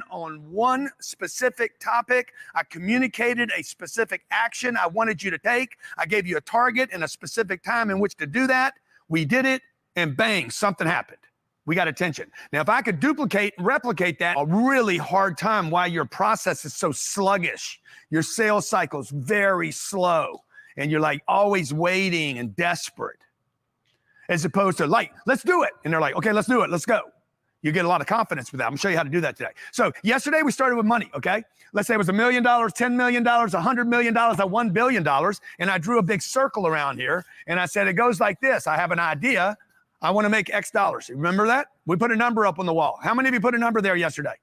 plan on one specific topic. I communicated a specific action I wanted you to take. I gave you a target and a specific time in which to do that. We did it, and bang, something happened. We got attention. Now, if I could duplicate and replicate that, a really hard time why your process is so sluggish. Your sales cycle's very slow, and you're like always waiting and desperate. As opposed to like, let's do it. And they're like, okay, let's do it. Let's go. You get a lot of confidence with that. I'm gonna show you how to do that today. So yesterday we started with money, okay? Let's say it was $1 million, $10 million, $100 million, $1 billion. And I drew a big circle around here. And I said, it goes like this. I have an idea. I wanna make X dollars. Remember that? We put a number up on the wall. How many of you put a number there yesterday?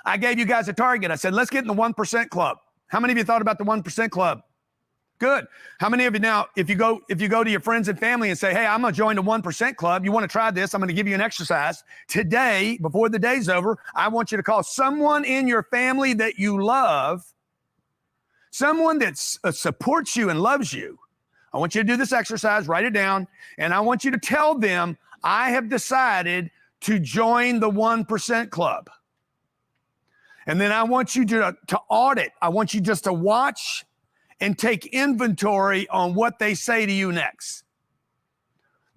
I gave you guys a target. I said, let's get in the 1% club. How many of you thought about the 1% club? Good. How many of you now, if you go to your friends and family and say, hey, I'm going to join the 1% club. You want to try this? I'm going to give you an exercise. Today, before the day's over, I want you to call someone in your family that you love, someone that supports you and loves you. I want you to do this exercise, write it down, and I want you to tell them, I have decided to join the 1% club. And then I want you to audit. I want you just to watch and take inventory on what they say to you next.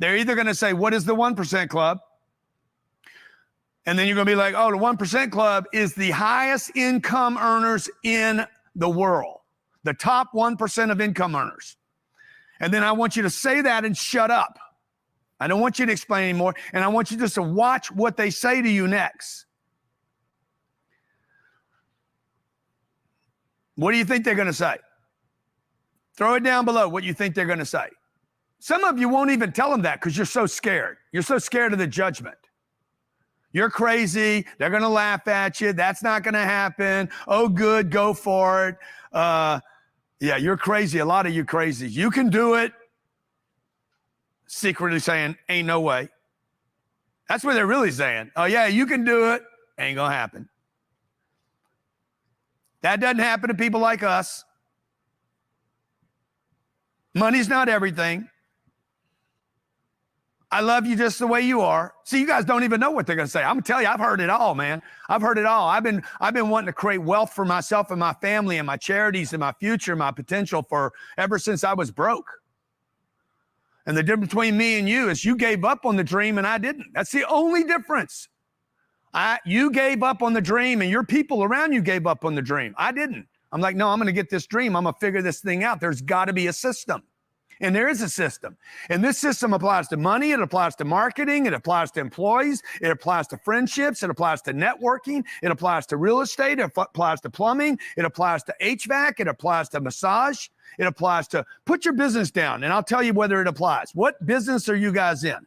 They're either going to say, what is the 1% club? And then you're going to be like, oh, the 1% club is the highest income earners in the world, the top 1% of income earners. And then I want you to say that and shut up. I don't want you to explain anymore. And I want you just to watch what they say to you next. What do you think they're going to say? Throw it down below what you think they're going to say. Some of you won't even tell them that because you're so scared. You're so scared of the judgment. You're crazy. They're going to laugh at you. That's not going to happen. Oh, good. Go for it. Yeah, you're crazy. A lot of you crazies. You can do it. Secretly saying, ain't no way. That's what they're really saying. Oh, yeah, you can do it. Ain't going to happen. That doesn't happen to people like us. Money's not everything. I love you just the way you are. See, you guys don't even know what they're going to say. I'm going to tell you, I've heard it all, man. I've heard it all. I've been wanting to create wealth for myself and my family and my charities and my future and my potential for ever since I was broke. And the difference between me and you is you gave up on the dream and I didn't. That's the only difference. You gave up on the dream and your people around you gave up on the dream. I didn't. I'm like, no, I'm going to get this dream. I'm going to figure this thing out. There's got to be a system. And there is a system. And this system applies to money. It applies to marketing. It applies to employees. It applies to friendships. It applies to networking. It applies to real estate. It applies to plumbing. It applies to HVAC. It applies to massage. It applies to put your business down. And I'll tell you whether it applies. What business are you guys in? A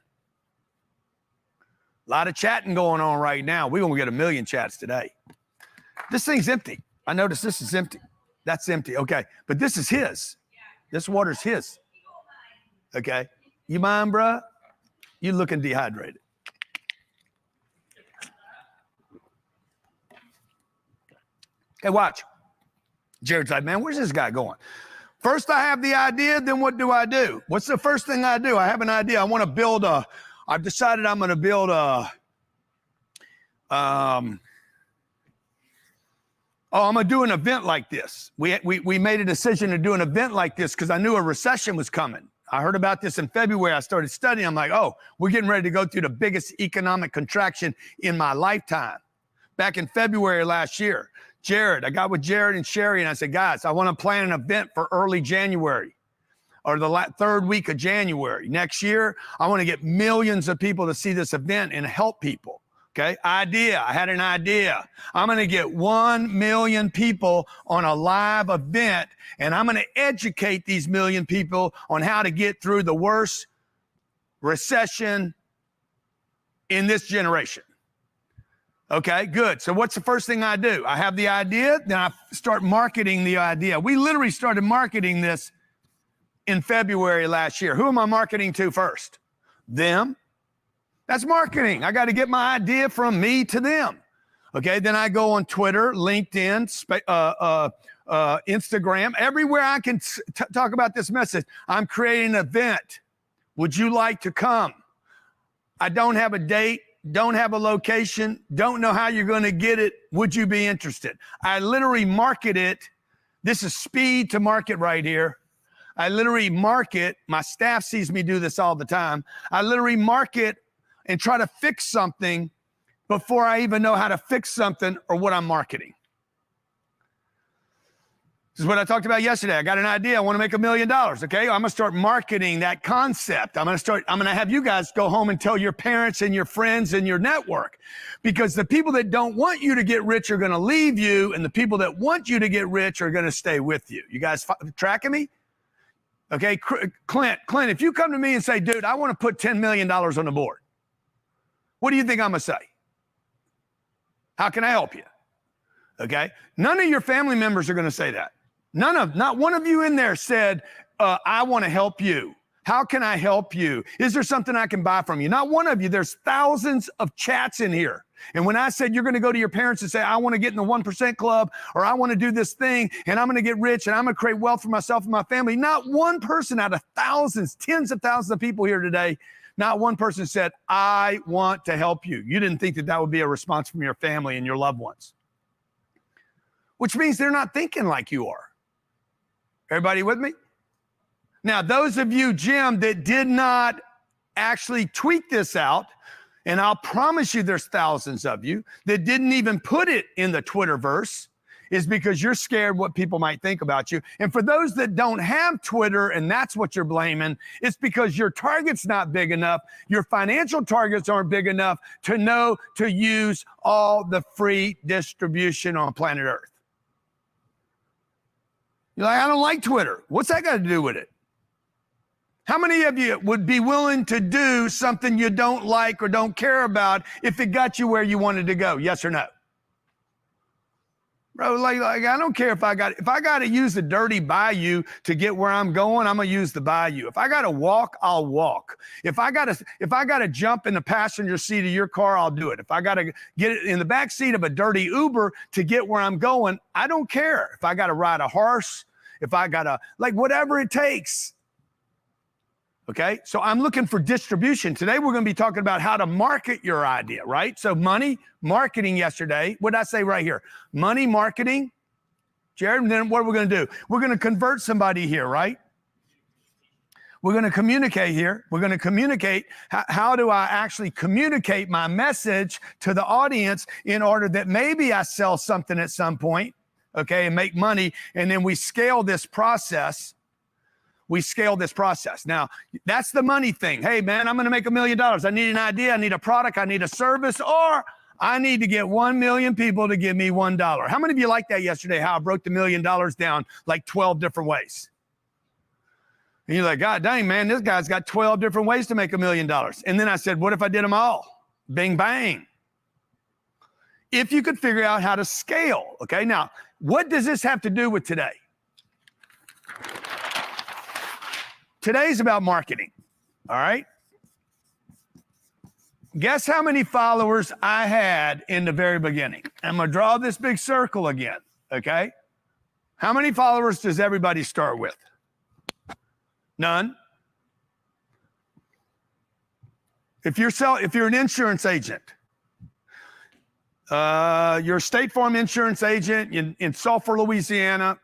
lot of chatting going on right now. We're going to get 1 million chats today. This thing's empty. I noticed this is empty. That's empty. Okay. But this is his. This water's his. Okay. You mind, bruh? You looking dehydrated. Okay, watch. Jared's like, man, where's this guy going? First I have the idea, then what do I do? What's the first thing I do? I have an idea. I want to build I've decided I'm going to build I'm going to do an event like this. We made a decision to do an event like this because I knew a recession was coming. I heard about this in February. I started studying. I'm like, oh, we're getting ready to go through the biggest economic contraction in my lifetime. Back in February last year, I got with Jared and Sherry, and I said, guys, I want to plan an event for early January or the third week of January. Next year, I want to get millions of people to see this event and help people. Okay, idea. I had an idea. I'm going to get 1 million people on a live event, and I'm going to educate these 1 million people on how to get through the worst recession in this generation. Okay, good. So what's the first thing I do? I have the idea, then I start marketing the idea. We literally started marketing this in February last year. Who am I marketing to first? Them. That's marketing. I got to get my idea from me to them. Okay, then I go on Twitter, LinkedIn, Instagram, everywhere I can talk about this message. I'm creating an event. Would you like to come? I don't have a date. don't have a location, don't know how you're going to get it. Would you be interested? I literally market it. This is speed to market right here. I literally market. My staff sees me do this all the time. I literally market and try to fix something before I even know how to fix something or what I'm marketing. This is what I talked about yesterday. I got an idea. I want to make $1 million. Okay. I'm going to start marketing that concept. I'm going to have you guys go home and tell your parents and your friends and your network, because the people that don't want you to get rich are going to leave you. And the people that want you to get rich are going to stay with you. You guys tracking me? Okay. Clint, if you come to me and say, dude, I want to put $10 million on the board, what do you think I'm going to say? How can I help you? Okay. None of your family members are going to say that. Not one of you in there said, I want to help you. How can I help you? Is there something I can buy from you? Not one of you. There's thousands of chats in here. And when I said you're going to go to your parents and say, I want to get in the 1% club, or I want to do this thing, and I'm going to get rich, and I'm going to create wealth for myself and my family, not one person out of thousands, tens of thousands of people here today, not one person said, I want to help you. You didn't think that that would be a response from your family and your loved ones, which means they're not thinking like you are. Everybody with me? Now, those of you, Jim, that did not actually tweet this out, and I'll promise you there's thousands of you that didn't even put it in the Twitterverse, is because you're scared what people might think about you. And for those that don't have Twitter and that's what you're blaming, it's because your target's not big enough. Your financial targets aren't big enough to know to use all the free distribution on planet Earth. You're like, I don't like Twitter. What's that got to do with it? How many of you would be willing to do something you don't like or don't care about if it got you where you wanted to go? Yes or no? Bro, like I don't care if I got to use the dirty bayou to get where I'm going, I'm gonna use the bayou. If I got to walk, I'll walk. If I got to jump in the passenger seat of your car, I'll do it. If I got to get it in the back seat of a dirty Uber to get where I'm going, I don't care. If I got to ride a horse, if I got to, like, whatever it takes. Okay, so I'm looking for distribution. Today, we're going to be talking about how to market your idea, right? So money, marketing yesterday. What did I say right here? Money, marketing. Jared, and then what are we going to do? We're going to convert somebody here, right? We're going to communicate here. We're going to communicate. How do I actually communicate my message to the audience in order that maybe I sell something at some point, okay, and make money, and then we scale this process. Now, that's the money thing. Hey, man, I'm going to make $1 million. I need an idea. I need a product. I need a service, or I need to get 1 million people to give me $1. How many of you liked that yesterday, how I broke the $1 million down like 12 different ways? And you're like, God dang, man, this guy's got 12 different ways to make $1 million. And then I said, what if I did them all? Bing, bang. If you could figure out how to scale. Okay, now, what does this have to do with today? Today's about marketing, all right? Guess how many followers I had in the very beginning? I'm going to draw this big circle again, okay? How many followers does everybody start with? None. If you're an insurance agent, you're a State Farm insurance agent in Sulphur, Louisiana.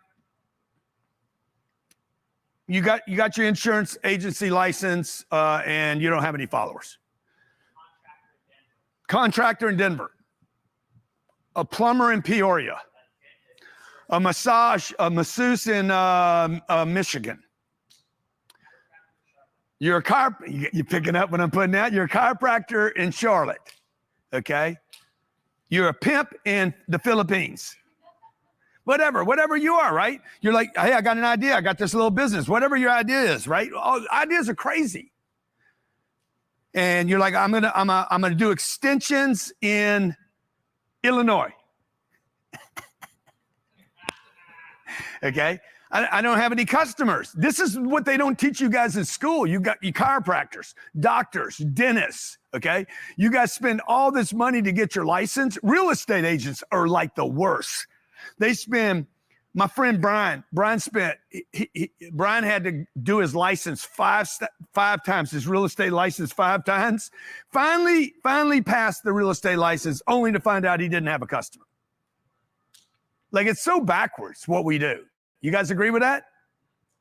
You got your insurance agency license, and you don't have any followers. Contractor in Denver. A plumber in Peoria. A masseuse in Michigan. You're picking up what I'm putting out? You're a chiropractor in Charlotte. Okay. You're a pimp in the Philippines. Whatever you are, right? You're like, hey, I got an idea. I got this little business. Whatever your idea is, right? All ideas are crazy. And you're like, I'm gonna do extensions in Illinois. Okay. I don't have any customers. This is what they don't teach you guys in school. You got your chiropractors, doctors, dentists. Okay. You guys spend all this money to get your license. Real estate agents are like the worst. They spend My friend Brian had to do his license five times, his real estate license 5 times. Finally passed the real estate license only to find out he didn't have a customer. Like, it's so backwards what we do. You guys agree with that?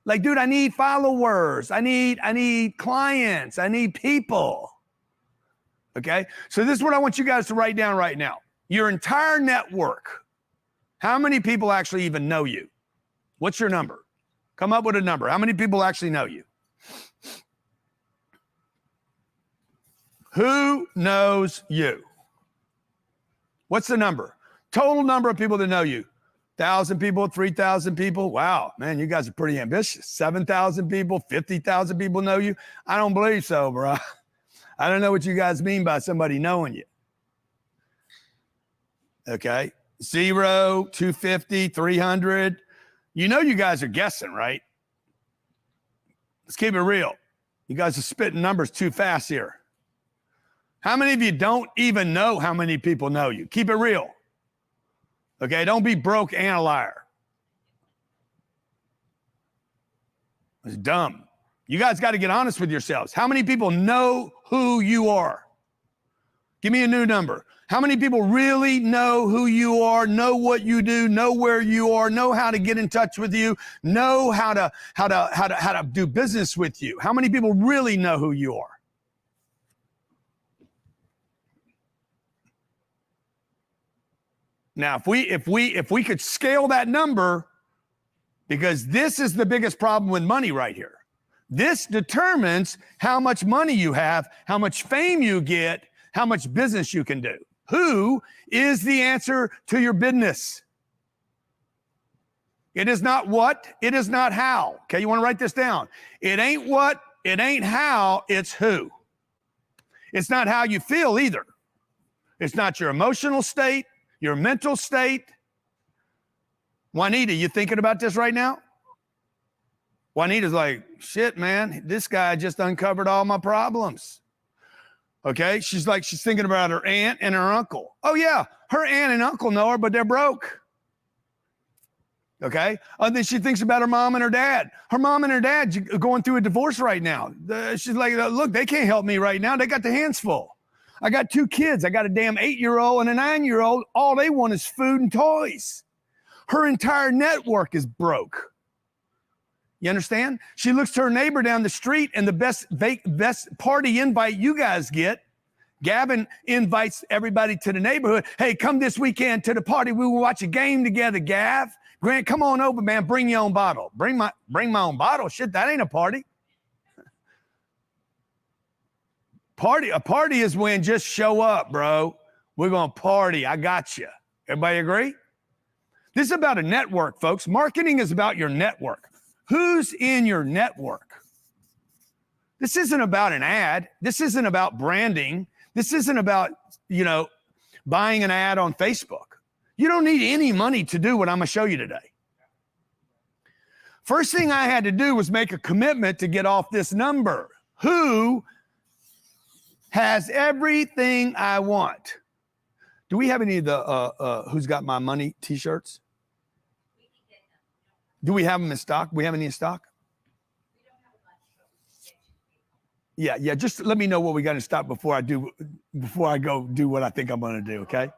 Like, dude, I need followers. I need clients. I need people. Okay? So this is what I want you guys to write down right now. Your entire network. How many people actually even know you? What's your number? Come up with a number. How many people actually know you? Who knows you? What's the number? Total number of people that know you. 1,000 people, 3,000 people. Wow, man, you guys are pretty ambitious. 7,000 people, 50,000 people know you. I don't believe so, bro. I don't know what you guys mean by somebody knowing you. Okay. 0, 250, 300. You know you guys are guessing, right? Let's keep it real. You guys are spitting numbers too fast here. How many of you don't even know how many people know you? Keep it real. Okay, don't be broke and a liar. It's dumb. You guys got to get honest with yourselves. How many people know who you are? Give me a new number. How many people really know who you are, know what you do, know where you are, know how to get in touch with you, know how to do business with you? How many people really know who you are? Now, if we could scale that number, because this is the biggest problem with money right here. This determines how much money you have, how much fame you get, how much business you can do. Who is the answer to your business? It is not what, it is not how. Okay, you want to write this down. It ain't what, it ain't how, it's who. It's not how you feel either. It's not your emotional state, your mental state. Juanita, you thinking about this right now? Juanita's like, shit, man, this guy just uncovered all my problems. Okay, she's thinking about her aunt and her uncle. Oh yeah, her aunt and uncle know her, but they're broke. Okay, and then she thinks about her mom and her dad. Her mom and her dad are going through a divorce right now. She's like, look, they can't help me right now. They got their hands full. I got 2 kids. I got a damn 8-year-old and a 9-year-old. All they want is food and toys. Her entire network is broke. You understand? She looks to her neighbor down the street, and the best party invite you guys get, Gavin invites everybody to the neighborhood. Hey, come this weekend to the party. We will watch a game together, Gav. Grant, come on over, man. Bring your own bottle. Bring my own bottle. Shit, that ain't a party. A party is when just show up, bro. We're going to party. I got you. Everybody agree? This is about a network, folks. Marketing is about your network. Who's in your network? This isn't about an ad. This isn't about branding. This isn't about, buying an ad on Facebook. You don't need any money to do what I'm going to show you today. First thing I had to do was make a commitment to get off this number. Who has everything I want? Do we have any of the Who's Got My Money t-shirts? Do we have them in stock? Do we have any in stock? We don't have a bunch. Yeah. Just let me know what we got in stock before I go do what I think I'm going to do. Okay.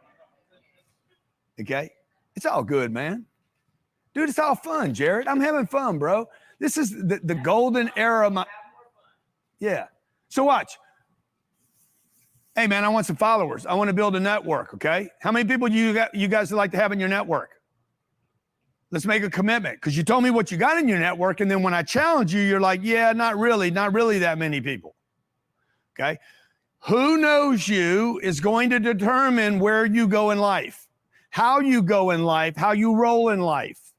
Okay. It's all good, man. Dude, it's all fun, Jared. I'm having fun, bro. This is the golden era of my. Yeah. So watch. Hey, man, I want some followers. I want to build a network. Okay. How many people do you guys would like to have in your network? Let's make a commitment, because you told me what you got in your network, and then when I challenge you, you're like, yeah, not really that many people. Okay? Who knows you is going to determine where you go in life, how you go in life, how you roll in life,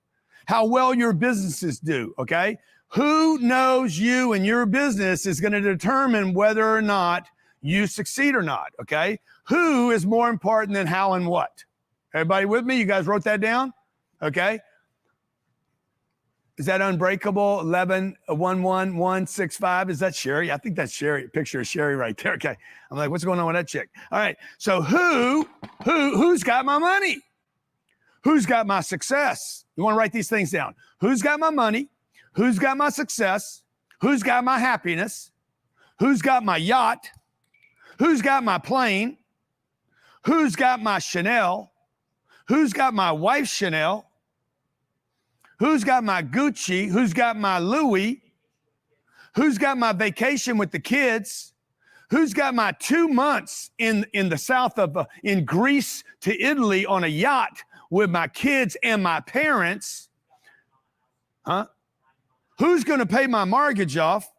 how well your businesses do, okay? Who knows you and your business is going to determine whether or not you succeed or not, okay? Who is more important than how and what? Everybody with me? You guys wrote that down? Okay? Is that Unbreakable 11-11165? Is that Sherry? I think that's Sherry. Picture of Sherry right there. Okay. I'm like, what's going on with that chick? All right. So who's got my money? Who's got my success? You want to write these things down. Who's got my money? Who's got my success? Who's got my happiness? Who's got my yacht? Who's got my plane? Who's got my Chanel? Who's got my wife's Chanel? Who's got my Gucci? Who's got my Louis? Who's got my vacation with the kids? Who's got my 2 months in the south of, in Greece to Italy on a yacht with my kids and my parents? Huh? Who's going to pay my mortgage off?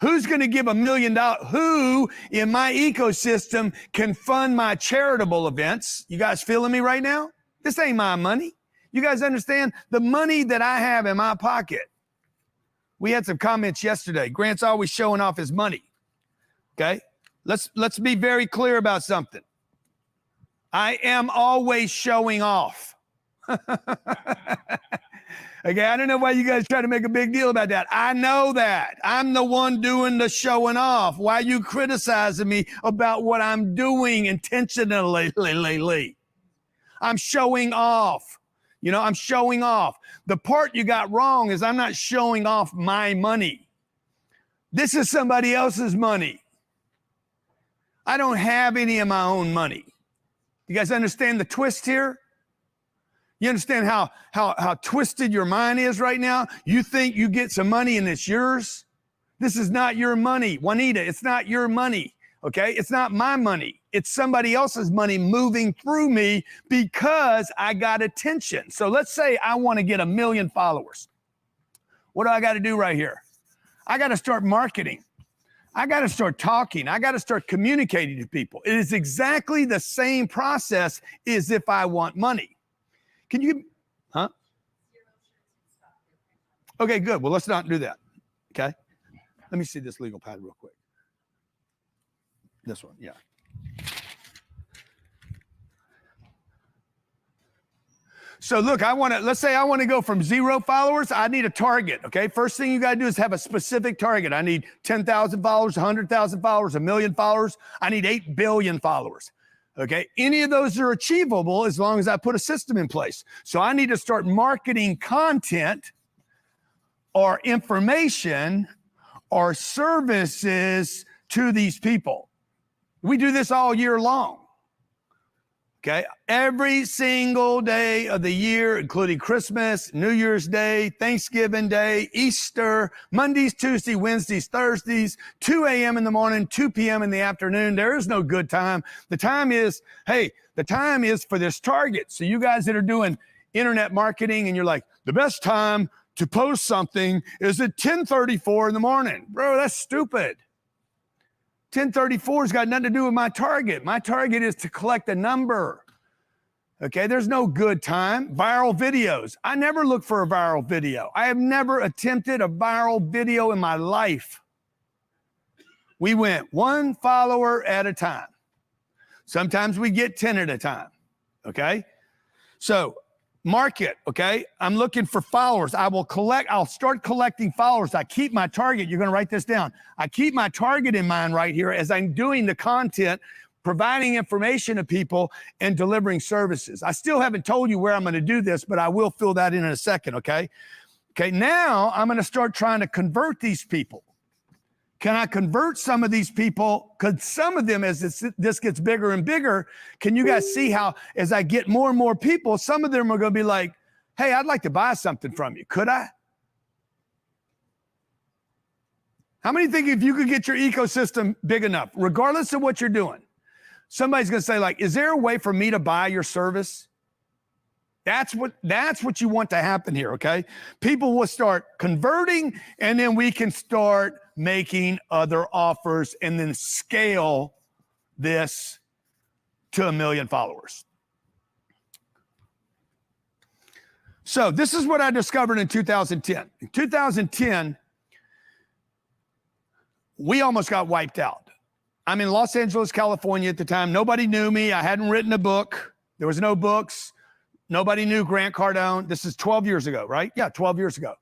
Who's going to give $1 million? Who in my ecosystem can fund my charitable events? You guys feeling me right now? This ain't my money. You guys understand the money that I have in my pocket? We had some comments yesterday. Grant's always showing off his money. Okay? Let's be very clear about something. I am always showing off. Okay, I don't know why you guys try to make a big deal about that. I know that. I'm the one doing the showing off. Why are you criticizing me about what I'm doing intentionally? I'm showing off. You know, I'm showing off. The part you got wrong is I'm not showing off my money. This is somebody else's money. I don't have any of my own money. You guys understand the twist here? You understand how twisted your mind is right now? You think you get some money and it's yours? This is not your money. Juanita, it's not your money, okay? It's not my money. It's somebody else's money moving through me because I got attention. So let's say I want to get 1 million followers. What do I got to do right here? I got to start marketing. I got to start talking. I got to start communicating to people. It is exactly the same process as if I want money. Can you, huh? Okay, good. Well, let's not do that. Okay. Let me see this legal pad real quick. This one, yeah. So look, let's say I want to go from 0 followers. I need a target. Okay. First thing you got to do is have a specific target. I need 10,000 followers, 100,000 followers, 1 million followers. I need 8 billion followers. Okay, any of those are achievable as long as I put a system in place. So I need to start marketing content or information or services to these people. We do this all year long. Okay, every single day of the year, including Christmas, New Year's Day, Thanksgiving Day, Easter, Mondays, Tuesdays, Wednesdays, Thursdays, 2 a.m. in the morning, 2 p.m. in the afternoon. There is no good time. The time is, hey, the time is for this target. So you guys that are doing internet marketing and you're like, the best time to post something is at 10:34 in the morning. Bro, that's stupid. 10:34 has got nothing to do with my target. My target is to collect a number. Okay, there's no good time. Viral videos. I never look for a viral video. I have never attempted a viral video in my life. We went 1 follower at a time. Sometimes we get 10 at a time. Okay, so market, okay? I'm looking for followers. I'll start collecting followers. I keep my target. You're going to write this down. I keep my target in mind right here as I'm doing the content, providing information to people and delivering services. I still haven't told you where I'm going to do this, but I will fill that in a second, okay? Okay, now I'm going to start trying to convert these people. Can I convert some of these people? Because some of them, as this gets bigger and bigger, can you guys see how as I get more and more people, some of them are going to be like, hey, I'd like to buy something from you. Could I? How many think if you could get your ecosystem big enough, regardless of what you're doing, somebody's going to say like, is there a way for me to buy your service? That's what you want to happen here, okay? People will start converting, and then we can start making other offers and then scale this to 1 million followers. So this is what I discovered in 2010. In 2010, we almost got wiped out. I'm in Los Angeles, California at the time. Nobody knew me. I hadn't written a book. There was no books. Nobody knew Grant Cardone. This is 12 years ago, right? Yeah, 12 years ago.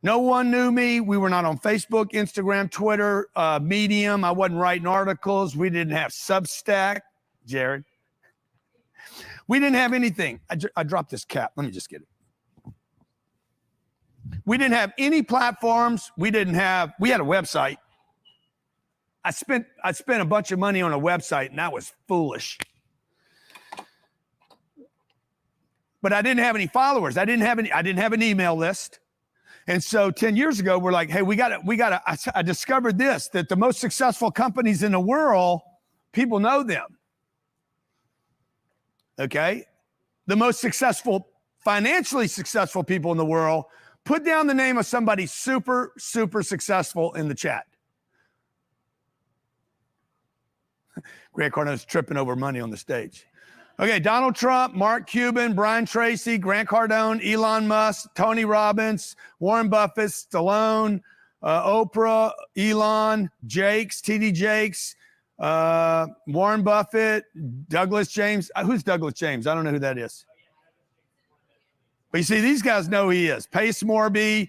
No one knew me. We were not on Facebook, Instagram, Twitter, Medium. I wasn't writing articles. We didn't have Substack, Jared. We didn't have anything. I dropped this cap. Let me just get it. We didn't have any platforms. We had a website. I spent a bunch of money on a website, and that was foolish. But I didn't have any followers. I didn't have an email list. And so 10 years ago, we're like, hey, I discovered this, that the most successful companies in the world, people know them. Okay? The most financially successful people in the world, put down the name of somebody super, super successful in the chat. Grant Cardone's tripping over money on the stage. Okay, Donald Trump, Mark Cuban, Brian Tracy, Grant Cardone, Elon Musk, Tony Robbins, Warren Buffett, Stallone, Oprah, Elon, Jakes, TD Jakes, Warren Buffett, Douglas James. Who's Douglas James? I don't know who that is. But you see, these guys know who he is. Pace Morby,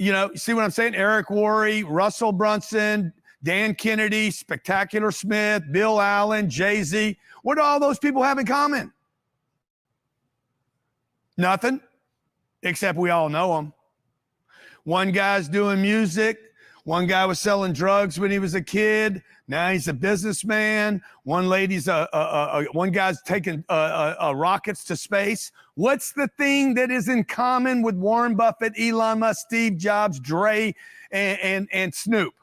you see what I'm saying? Eric Worre, Russell Brunson, Dan Kennedy, Spectacular Smith, Bill Allen, Jay-Z. What do all those people have in common? Nothing, except we all know them. One guy's doing music. One guy was selling drugs when he was a kid. Now he's a businessman. One guy's taking rockets to space. What's the thing that is in common with Warren Buffett, Elon Musk, Steve Jobs, Dre, and Snoop?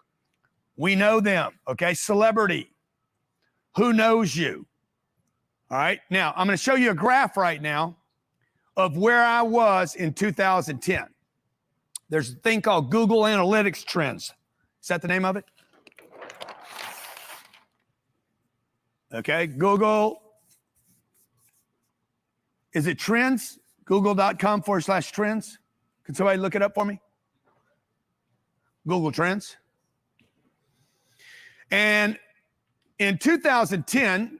We know them, okay? Celebrity. Who knows you? All right, now I'm going to show you a graph right now of where I was in 2010. There's a thing called Google Analytics Trends. Is that the name of it? Okay, Google. Is it trends? Google.com/trends. Can somebody look it up for me? Google Trends. And in 2010,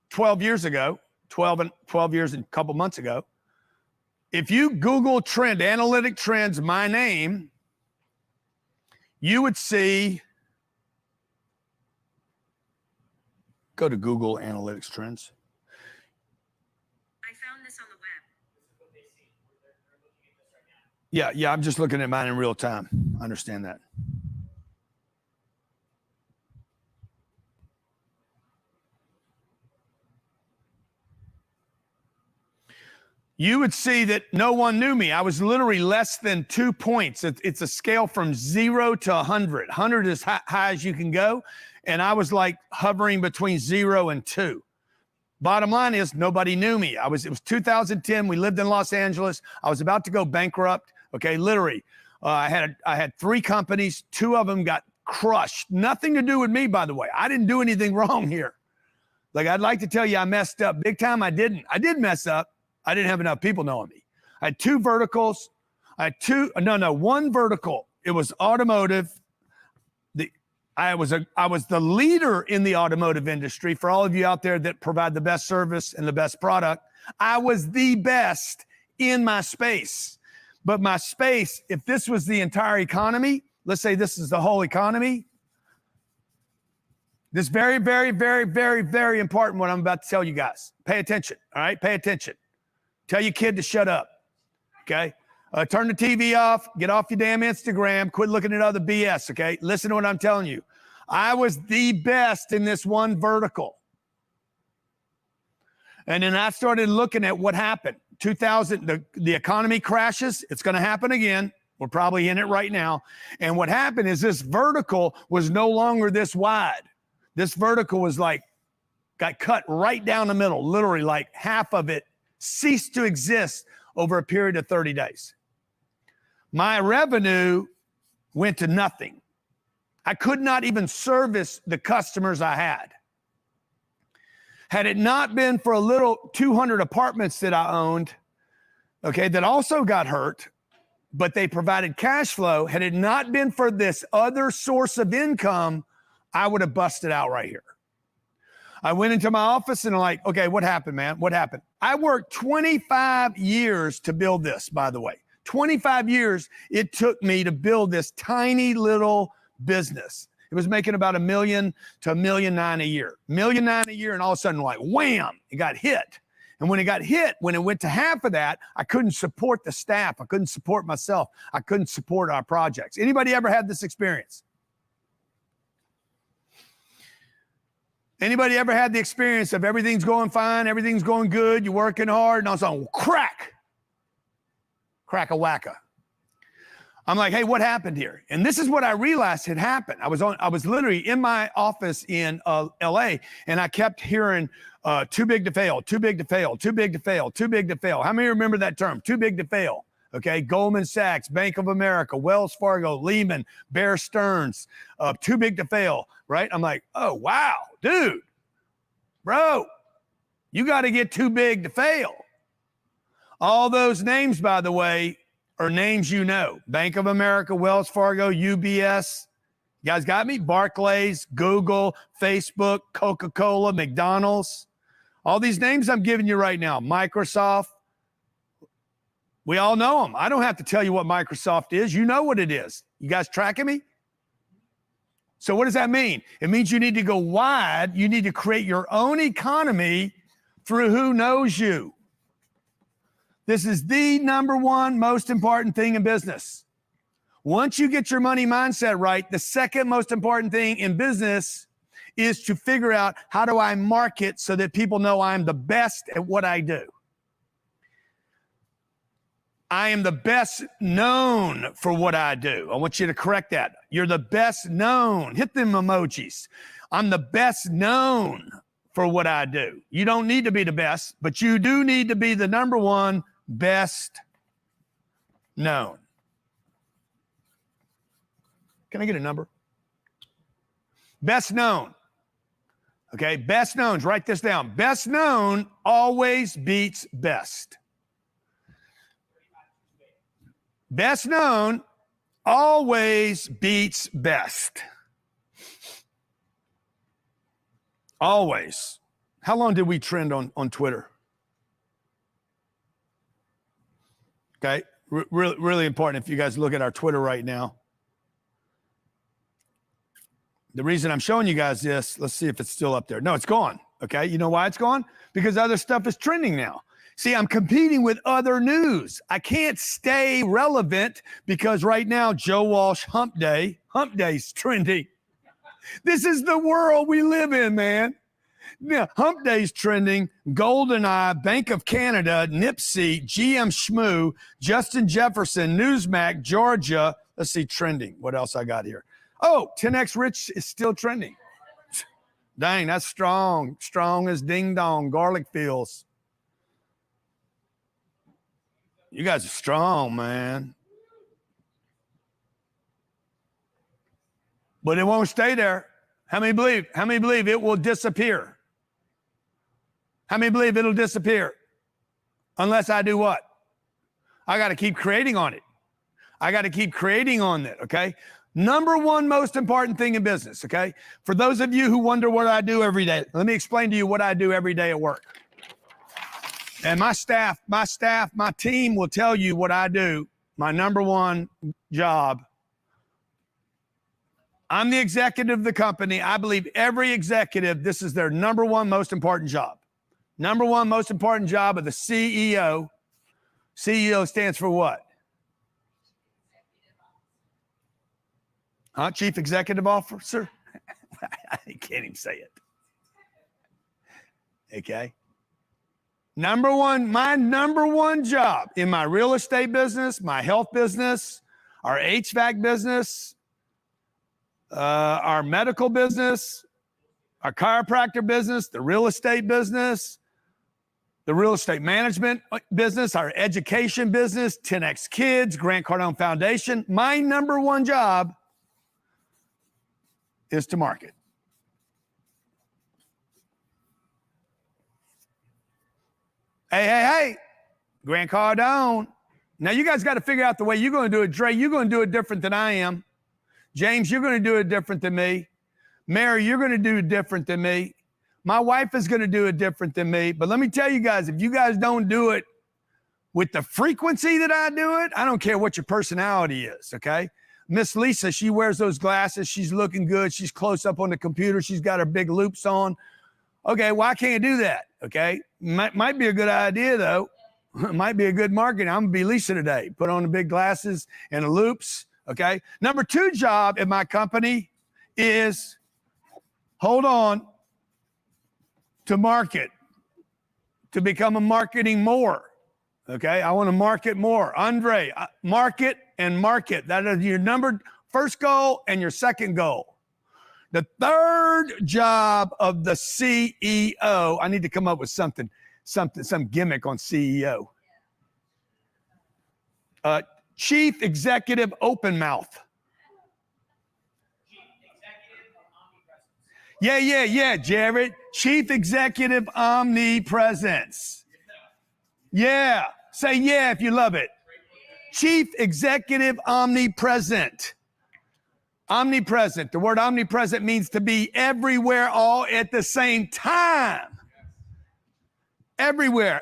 12 years ago, 12 years and a couple months ago, if you Google analytic trends, my name, you would see, go to Google Analytics Trends. I found this on the web. Yeah, I'm just looking at mine in real time. I understand that. You would see that no one knew me. I was literally less than 2 points. It's a scale from 0 to 100. 100 is high as you can go. And I was like hovering between 0 and 2. Bottom line is nobody knew me. It was 2010. We lived in Los Angeles. I was about to go bankrupt. Okay, literally. I had 3 companies. 2 of them got crushed. Nothing to do with me, by the way. I didn't do anything wrong here. Like, I'd like to tell you I messed up big time. I didn't. I did mess up. I didn't have enough people knowing me. I had 2 verticals. One vertical. It was automotive. I was the leader in the automotive industry. For all of you out there that provide the best service and the best product, I was the best in my space. But my space, if this was the entire economy, let's say this is the whole economy, this is very, very, very, very, very important what I'm about to tell you guys. Pay attention, all right? Pay attention. Tell your kid to shut up, okay? Turn the TV off. Get off your damn Instagram. Quit looking at other BS, okay? Listen to what I'm telling you. I was the best in this one vertical. And then I started looking at what happened. 2000, the economy crashes. It's going to happen again. We're probably in it right now. And what happened is this vertical was no longer this wide. This vertical was got cut right down the middle. Literally, like half of it ceased to exist over a period of 30 days. My revenue went to nothing. I could not even service the customers I had. Had it not been for a little 200 apartments that I owned, okay, that also got hurt, but they provided cash flow, had it not been for this other source of income, I would have busted out right here. I went into my office and I'm like, okay, what happened, man? What happened? I worked 25 years to build this, by the way. 25 years it took me to build this tiny little business. It was making about $1 million to $1.9 million a year. $1.9 million a year, and all of a sudden, like, wham, it got hit. And when it got hit, when it went to half of that, I couldn't support the staff. I couldn't support myself. I couldn't support our projects. Anybody ever had this experience? Anybody ever had the experience of everything's going fine, everything's going good, you're working hard, and all of a sudden, crack-a-wacka. I'm like, hey, what happened here? And this is what I realized had happened. I was literally in my office in LA, and I kept hearing too big to fail, too big to fail, too big to fail, too big to fail. How many remember that term? Too big to fail. Okay, Goldman Sachs, Bank of America, Wells Fargo, Lehman, Bear Stearns, too big to fail, right? I'm like, oh, wow, dude, bro, you got to get too big to fail. All those names, by the way, are names you know. Bank of America, Wells Fargo, UBS. You guys got me? Barclays, Google, Facebook, Coca-Cola, McDonald's. All these names I'm giving you right now. Microsoft. We all know them. I don't have to tell you what Microsoft is. You know what it is. You guys tracking me? So what does that mean? It means you need to go wide. You need to create your own economy through who knows you. This is the number one most important thing in business. Once you get your money mindset right, the second most important thing in business is to figure out, how do I market so that people know I'm the best at what I do? I am the best known for what I do. I want you to correct that. You're the best known. Hit them emojis. I'm the best known for what I do. You don't need to be the best, but you do need to be the number one best known. Can I get a number? Best known. Okay, best knowns. Write this down. Best known always beats best. Best known always beats best. Always. How long did we trend on Twitter? Okay, really important if you guys look at our Twitter right now. The reason I'm showing you guys this, let's see if it's still up there. No, it's gone. Okay, you know why it's gone? Because other stuff is trending now. See, I'm competing with other news. I can't stay relevant because right now, Joe Walsh Hump Day's trending. This is the world we live in, man. Yeah, Hump Day's trending. GoldenEye, Bank of Canada, Nipsey, GM Schmoo, Justin Jefferson, Newsmax, Georgia. Let's see, trending. What else I got here? Oh, 10X Rich is still trending. Dang, that's strong. Strong as ding dong, garlic feels. You guys are strong, man. But it won't stay there. How many believe? How many believe it will disappear? How many believe it'll disappear? Unless I do what? I got to keep creating on it. I got to keep creating on it, okay? Number one most important thing in business, okay? For those of you who wonder what I do every day, let me explain to you what I do every day at work. And my team will tell you what I do, my number one job. I'm the executive of the company. I believe every executive, this is their number one most important job. Number one most important job of the CEO. CEO stands for what? Huh? Chief Executive Officer? I can't even say it. Okay. My number one job in my real estate business, my health business, our HVAC business, our medical business, our chiropractor business, the real estate business, the real estate management business, our education business, 10X Kids, Grant Cardone Foundation. My number one job is to market. Hey, Grant Cardone. Now you guys got to figure out the way you're going to do it. Dre, you're going to do it different than I am. James, you're going to do it different than me. Mary, you're going to do it different than me. My wife is going to do it different than me. But let me tell you guys, if you guys don't do it with the frequency that I do it, I don't care what your personality is, okay? Miss Lisa, she wears those glasses. She's looking good. She's close up on the computer. She's got her big loops on. Okay, well, I can't do that. Okay, might be a good idea though. Might be a good marketing. I'm gonna be Lisa today. Put on the big glasses and the loops. Okay. Number 2 job in my company is, hold on, to market, to become a marketing more. Okay. I want to market more. Andre, market and market. That is your first goal and your second goal. The 3rd job of the CEO, I need to come up with some gimmick on CEO. Chief Executive Open Mouth. Yeah, Jared. Chief Executive Omnipresence. Yeah. Say yeah if you love it. Chief Executive Omnipresent. Omnipresent. The word omnipresent means to be everywhere all at the same time. Everywhere.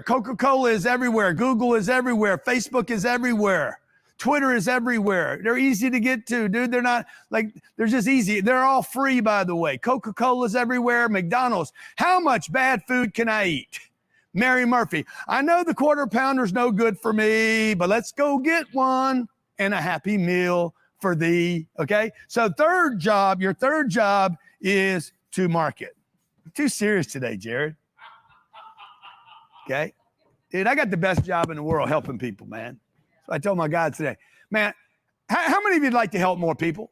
Coca-Cola is everywhere. Google is everywhere. Facebook is everywhere. Twitter is everywhere. They're easy to get to, dude. They're not they're just easy. They're all free, by the way. Coca-Cola's everywhere. McDonald's. How much bad food can I eat? Mary Murphy. I know the quarter pounder's no good for me, but let's go get one and a happy meal for thee. Okay. So your third job is to market. I'm too serious today, Jared. Okay. Dude, I got the best job in the world helping people, man. So I told my God today, man, how many of you'd like to help more people?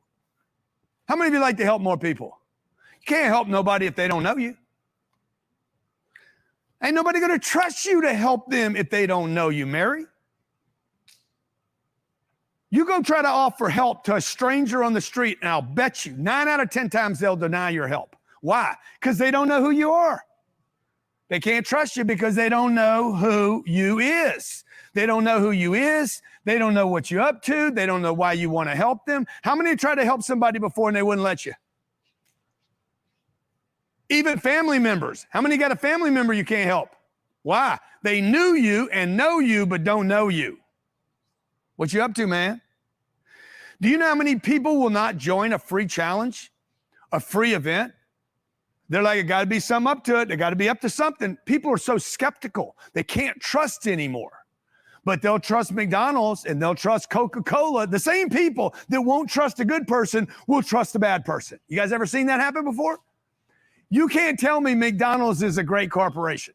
How many of you like to help more people? You can't help nobody if they don't know you. Ain't nobody going to trust you to help them if they don't know you, Mary. You go try to offer help to a stranger on the street, and I'll bet you 9 out of 10 times they'll deny your help. Why? Because they don't know who you are. They can't trust you because they don't know who you is. They don't know who you is. They don't know what you're up to. They don't know why you want to help them. How many tried to help somebody before and they wouldn't let you? Even family members. How many got a family member you can't help? Why? They knew you and know you, but don't know you. What you up to, man? Do you know how many people will not join a free challenge, a free event? They're like, it got to be something up to it. They got to be up to something. People are so skeptical. They can't trust anymore. But they'll trust McDonald's and they'll trust Coca-Cola. The same people that won't trust a good person will trust a bad person. You guys ever seen that happen before? You can't tell me McDonald's is a great corporation.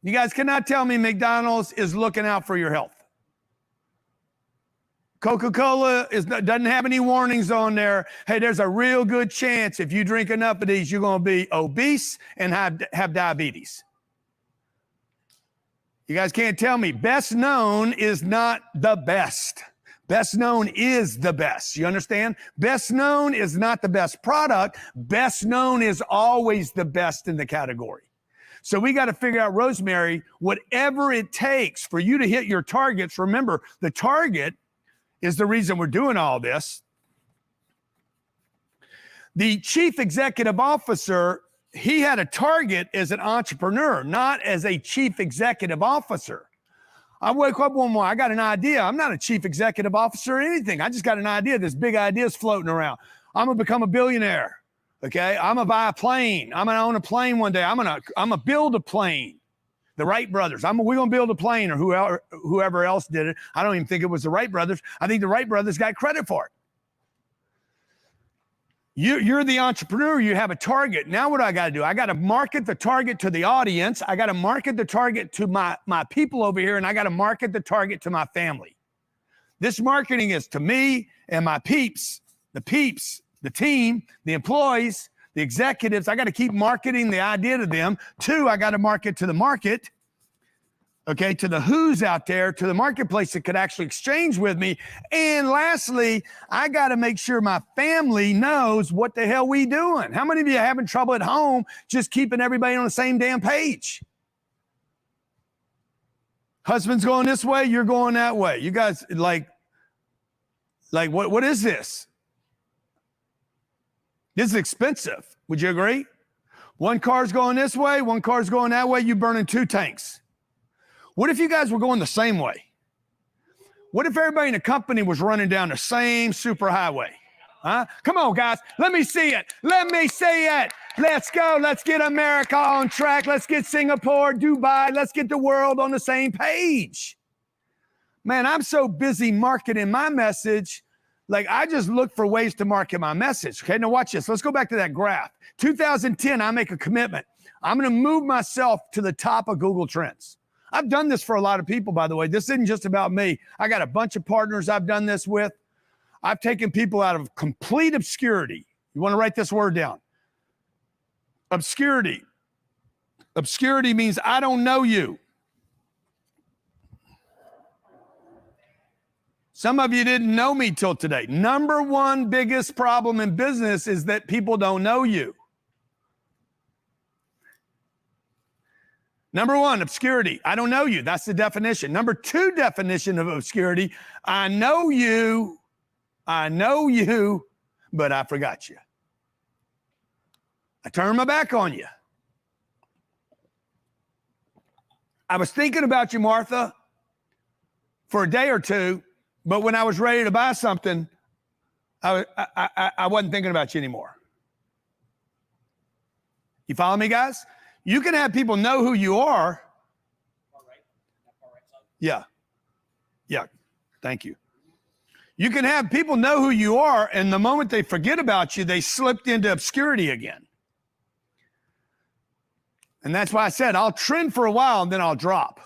You guys cannot tell me McDonald's is looking out for your health. Coca-Cola doesn't have any warnings on there. Hey, there's a real good chance if you drink enough of these, you're going to be obese and have diabetes. You guys can't tell me. Best known is not the best. Best known is the best. You understand? Best known is not the best product. Best known is always the best in the category. So we got to figure out, Rosemary, whatever it takes for you to hit your targets. Remember, the target is the reason we're doing all this. The chief executive officer, he had a target as an entrepreneur, not as a chief executive officer. I wake up one morning, I got an idea. I'm not a chief executive officer or anything. I just got an idea. This big idea is floating around. I'm going to become a billionaire. Okay. I'm going to buy a plane. I'm going to own a plane one day. I'm going to build a plane. The Wright brothers. We're going to build a plane, or whoever else did it. I don't even think it was the Wright brothers. I think the Wright brothers got credit for it. You're the entrepreneur. You have a target. Now what do I got to do? I got to market the target to the audience. I got to market the target to my people over here, and I got to market the target to my family. This marketing is to me and my peeps, the team, the employees, the executives. I got to keep marketing the idea to them. 2, I got to market to the market. Okay, to the who's out there, to the marketplace that could actually exchange with me. And lastly, I got to make sure my family knows what the hell we doing. How many of you are having trouble at home just keeping everybody on the same damn page? Husband's going this way, you're going that way. You guys like what is this? This is expensive. Would you agree? One car's going this way, one car's going that way, you're burning 2 tanks. What if you guys were going the same way? What if everybody in the company was running down the same super highway? Huh? Come on, guys. Let me see it. Let me see it. Let's go. Let's get America on track. Let's get Singapore, Dubai. Let's get the world on the same page. Man, I'm so busy marketing my message. Like, I just look for ways to market my message. Okay, now watch this. Let's go back to that graph. 2010, I make a commitment. I'm going to move myself to the top of Google Trends. I've done this for a lot of people, by the way. This isn't just about me. I got a bunch of partners I've done this with. I've taken people out of complete obscurity. You want to write this word down. Obscurity. Obscurity means I don't know you. Some of you didn't know me till today. Number one biggest problem in business is that people don't know you. Number one, obscurity. I don't know you. That's the definition. Number two definition of obscurity, I know you, but I forgot you. I turned my back on you. I was thinking about you, Martha, for a day or two, but when I was ready to buy something, I wasn't thinking about you anymore. You follow me, guys? You can have people know who you are. Yeah. Yeah. Thank you. You can have people know who you are, and the moment they forget about you, they slipped into obscurity again. And that's why I said I'll trend for a while and then I'll drop.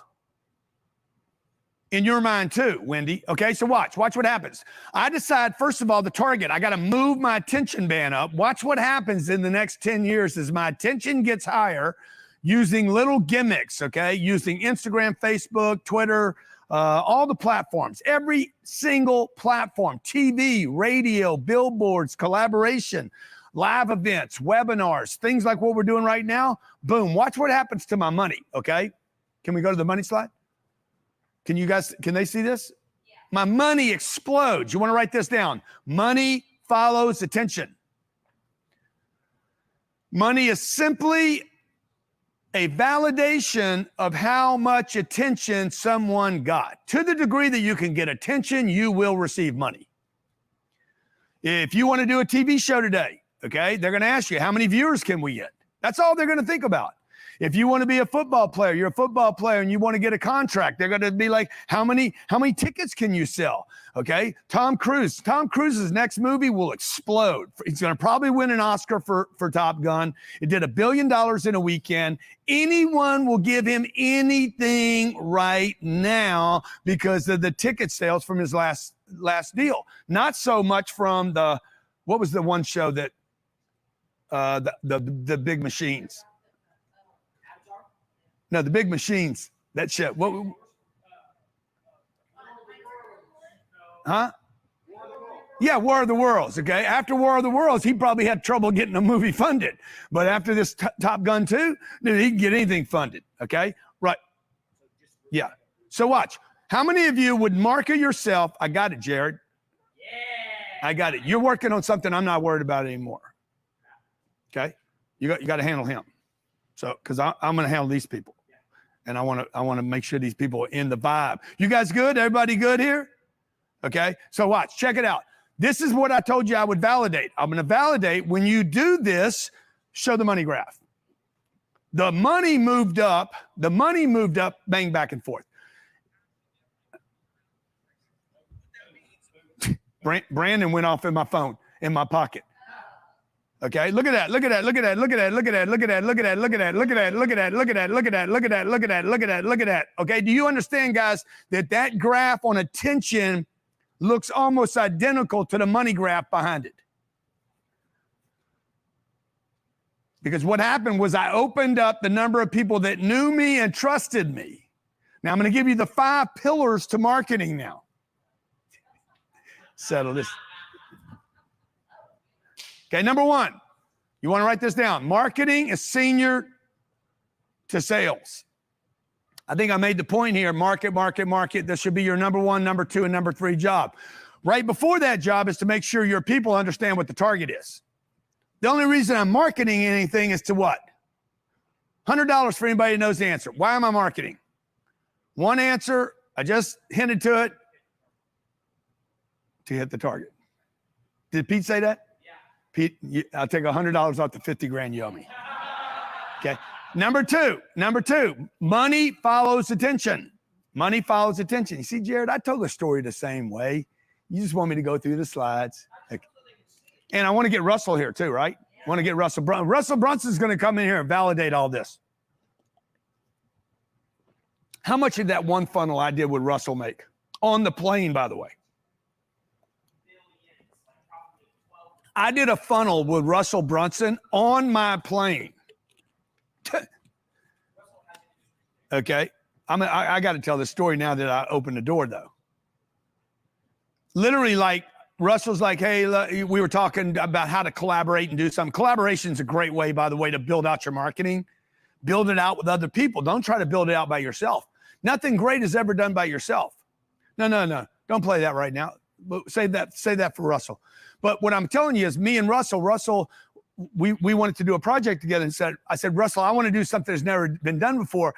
In your mind too, Wendy. Okay, so watch what happens. I decide, first of all, the target. I got to move my attention band up. Watch what happens in the next 10 years as my attention gets higher using little gimmicks, okay? Using Instagram, Facebook, Twitter, all the platforms, every single platform, TV, radio, billboards, collaboration, live events, webinars, things like what we're doing right now. Boom, watch what happens to my money, okay? Can we go to the money slide? Can they see this? Yeah. My money explodes. You want to write this down. Money follows attention. Money is simply a validation of how much attention someone got. To the degree that you can get attention, you will receive money. If you want to do a TV show today, okay, they're going to ask you, how many viewers can we get? That's all they're going to think about. If you want to be a football player, you're a football player and you want to get a contract, they're going to be like, how many tickets can you sell? Okay. Tom Cruise's next movie will explode. He's going to probably win an Oscar for Top Gun. It did $1 billion in a weekend. Anyone will give him anything right now because of the ticket sales from his last deal. Not so much from what was the one show that, the big machines. No, the big machines, that shit. What? Huh? Yeah, War of the Worlds, okay? After War of the Worlds, he probably had trouble getting a movie funded. But after this Top Gun 2, dude, he can get anything funded, okay? Right. Yeah. So watch. How many of you would market yourself? I got it, Jared. Yeah. I got it. You're working on something I'm not worried about anymore. Okay? You got to handle him. So, because I'm going to handle these people. And I want to make sure these people are in the vibe. You guys good? Everybody good here? Okay. So watch, check it out. This is what I told you I would validate. I'm going to validate when you do this, show the money graph. The money moved up, bang, back and forth. Brandon went off in my phone, in my pocket. Okay, look at that, look at that, look at that, look at that, look at that, look at that, look at that, look at that, look at that, look at that, look at that, look at that, look at that, look at that, look at that, look at that. Okay, do you understand, guys, that graph on attention looks almost identical to the money graph behind it? Because what happened was I opened up the number of people that knew me and trusted me. Now I'm going to give you the 5 pillars to marketing now. Settle this. Okay, number 1, you want to write this down. Marketing is senior to sales. I think I made the point here, market. This should be your number 1, number 2, and number 3 job. Right before that job is to make sure your people understand what the target is. The only reason I'm marketing anything is to what? $100 for anybody who knows the answer. Why am I marketing? One answer, I just hinted to it, to hit the target. Did Pete say that? Yeah. Pete, I'll take $100 off the 50 grand you owe me. Okay. Number two, money follows attention. Money follows attention. You see, Jared, I told the story the same way. You just want me to go through the slides. Okay. And I want to get Russell here too, right? I want to get Russell Brunson. Russell Brunson's going to come in here and validate all this. How much did that one funnel I did with Russell make? On the plane, by the way. I did a funnel with Russell Brunson on my plane. Okay. I got to tell this story now that I opened the door, though. Literally, like, Russell's like, hey, we were talking about how to collaborate and do something. Collaboration is a great way, by the way, to build out your marketing. Build it out with other people. Don't try to build it out by yourself. Nothing great is ever done by yourself. No. Don't play that right now. Save that for Russell. But what I'm telling you is me and Russell, we wanted to do a project together and I said, Russell, I want to do something that's never been done before.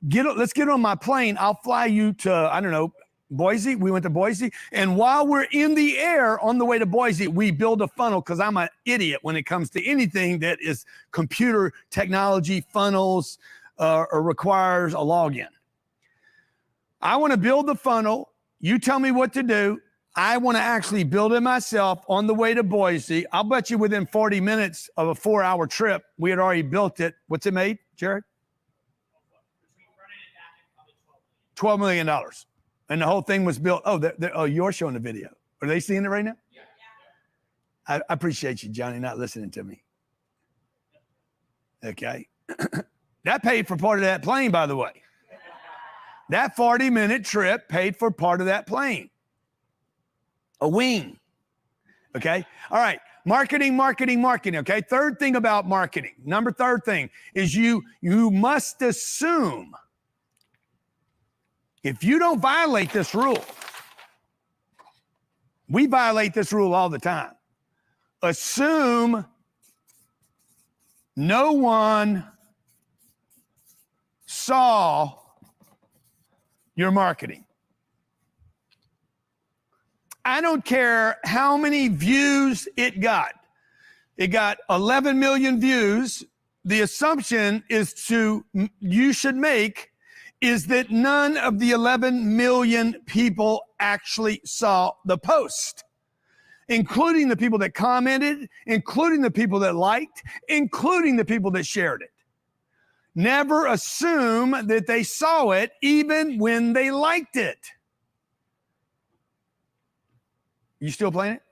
Let's get on my plane. I'll fly you to, I don't know, Boise. We went to Boise. And while we're in the air on the way to Boise, we build a funnel because I'm an idiot when it comes to anything that is computer technology, funnels, or requires a login. I want to build the funnel. You tell me what to do. I want to actually build it myself on the way to Boise. I'll bet you within 40 minutes of a 4-hour trip, we had already built it. What's it made, Jared? $12 million. And the whole thing was built. Oh, you're showing the video. Are they seeing it right now? Yeah. I appreciate you, Johnny, not listening to me. Okay. That paid for part of that plane, by the way. That 40-minute trip paid for part of that plane. A wing. Okay. All right. Marketing. Okay. Third thing about marketing. Third thing is you must assume. If you don't violate this rule, we violate this rule all the time. Assume no one saw your marketing. I don't care how many views it got. It got 11 million views. The assumption you should make is that none of the 11 million people actually saw the post, including the people that commented, including the people that liked, including the people that shared it. Never assume that they saw it even when they liked it. You still playing it?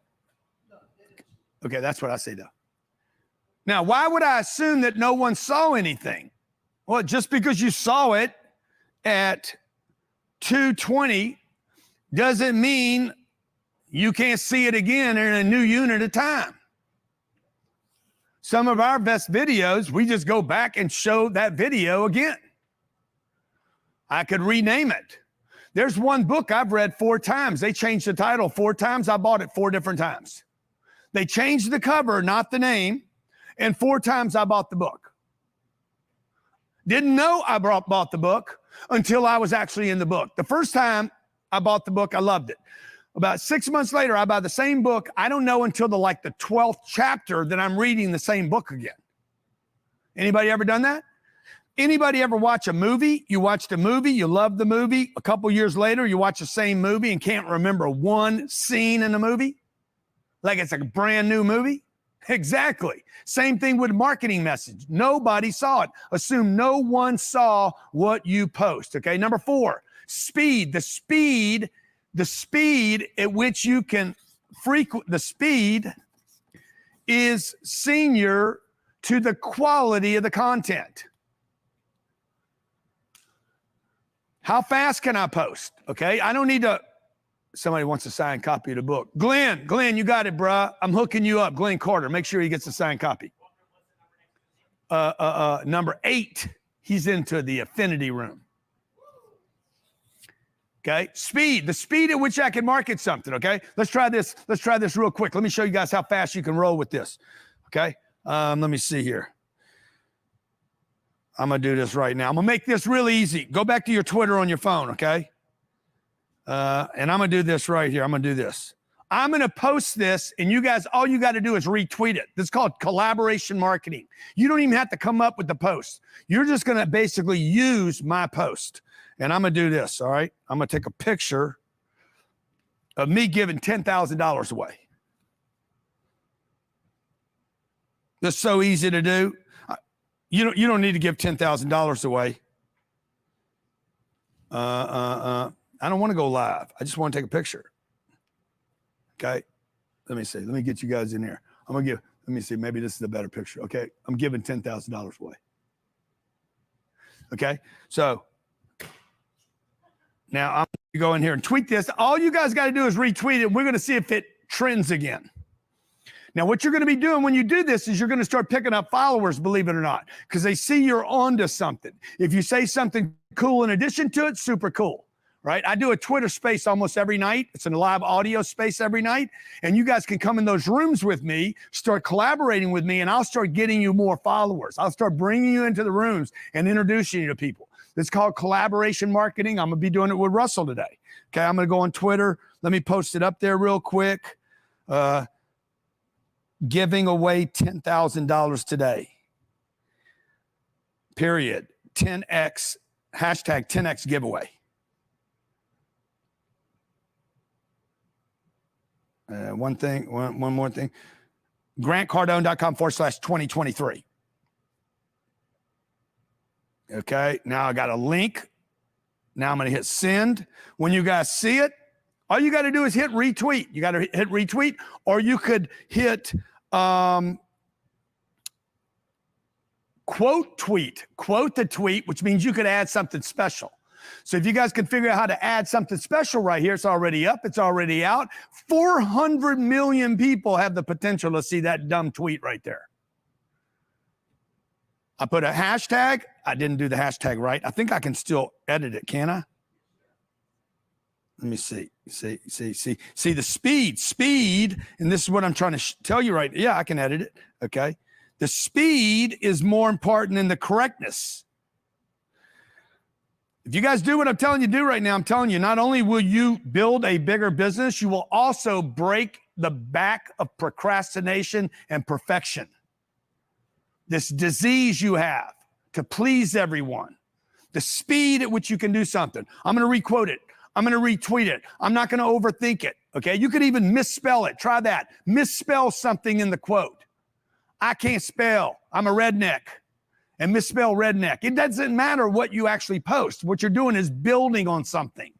Okay, that's what I say though. Now, why would I assume that no one saw anything? Well, just because you saw it at 2:20 doesn't mean you can't see it again in a new unit of time. Some of our best videos, we just go back and show that video again. I could rename it. There's one book I've read 4 times. They changed the title 4 times. I bought it 4 different times. They changed the cover, not the name, and 4 times I bought the book. Didn't know I bought the book until I was actually in the book. The first time I bought the book, I loved it. About 6 months later, I buy the same book. I don't know until the 12th chapter that I'm reading the same book again. Anybody ever done that? Anybody ever watch a movie? You watched a movie, you loved the movie. A couple years later, you watch the same movie and can't remember one scene in the movie? Like it's a brand new movie? Exactly. Same thing with marketing message. Nobody saw it. Assume no one saw what you post. Okay. Number 4, speed. The speed at which you can the speed is senior to the quality of the content. How fast can I post? Okay. I don't need to. Somebody wants a signed copy of the book. Glenn, you got it, bruh. I'm hooking you up. Glenn Carter. Make sure he gets a signed copy. Number 8. He's into the affinity room. Okay. Speed. The speed at which I can market something. Okay. Let's try this real quick. Let me show you guys how fast you can roll with this. Okay. Let me see here. I'm going to do this right now. I'm going to make this really easy. Go back to your Twitter on your phone. Okay. And I'm going to do this right here. I'm going to do this. I'm going to post this, and you guys, all you got to do is retweet it. This is called collaboration marketing. You don't even have to come up with the post. You're just going to basically use my post. And I'm going to do this, all right? I'm going to take a picture of me giving $10,000 away. That's so easy to do. You don't need to give $10,000 away. I don't want to go live. I just want to take a picture. Okay, let me see. Let me get you guys in here. I'm gonna give. Let me see. Maybe this is a better picture. Okay, I'm giving $10,000 away. Okay, so now I'm gonna go in here and tweet this. All you guys got to do is retweet it. We're gonna see if it trends again. Now, what you're gonna be doing when you do this is you're gonna start picking up followers, believe it or not, because they see you're onto something. If you say something cool in addition to it, super cool. Right? I do a Twitter space almost every night. It's a live audio space every night. And you guys can come in those rooms with me, start collaborating with me, and I'll start getting you more followers. I'll start bringing you into the rooms and introducing you to people. It's called collaboration marketing. I'm going to be doing it with Russell today. Okay, I'm going to go on Twitter. Let me post it up there real quick. Giving away $10,000 today. Period. 10X, hashtag 10X giveaway. One more thing. GrantCardone.com/2023. Okay, now I got a link. Now I'm going to hit send. When you guys see it, all you got to do is hit retweet. You got to hit retweet, or you could hit quote tweet. Quote the tweet, which means you could add something special. So if you guys can figure out how to add something special right here, it's already up, it's already out. 400 million people have the potential to see that dumb tweet right there. I put a hashtag. I didn't do the hashtag right. I think I can still edit it, can I? Let me see. See the speed, and this is what I'm trying to tell you right. Yeah, I can edit it. Okay. The speed is more important than the correctness. If you guys do what I'm telling you to do right now, I'm telling you, not only will you build a bigger business, you will also break the back of procrastination and perfection. This disease you have to please everyone. The speed at which you can do something. I'm going to requote it. I'm going to retweet it. I'm not going to overthink it. Okay. You could even misspell it. Try that. Misspell something in the quote. I can't spell. I'm a redneck. And misspell redneck. It doesn't matter what you actually post. What you're doing is building on something.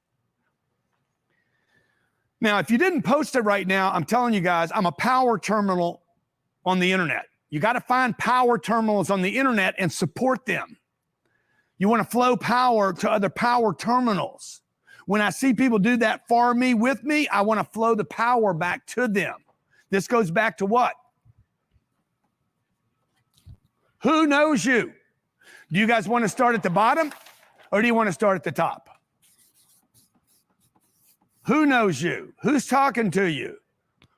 Now, if you didn't post it right now, I'm telling you guys, I'm a power terminal on the internet. You got to find power terminals on the internet and support them. You want to flow power to other power terminals. When I see people do that for me, with me, I want to flow the power back to them. This goes back to what? Who knows you? Do you guys want to start at the bottom, or do you want to start at the top? Who knows you? Who's talking to you?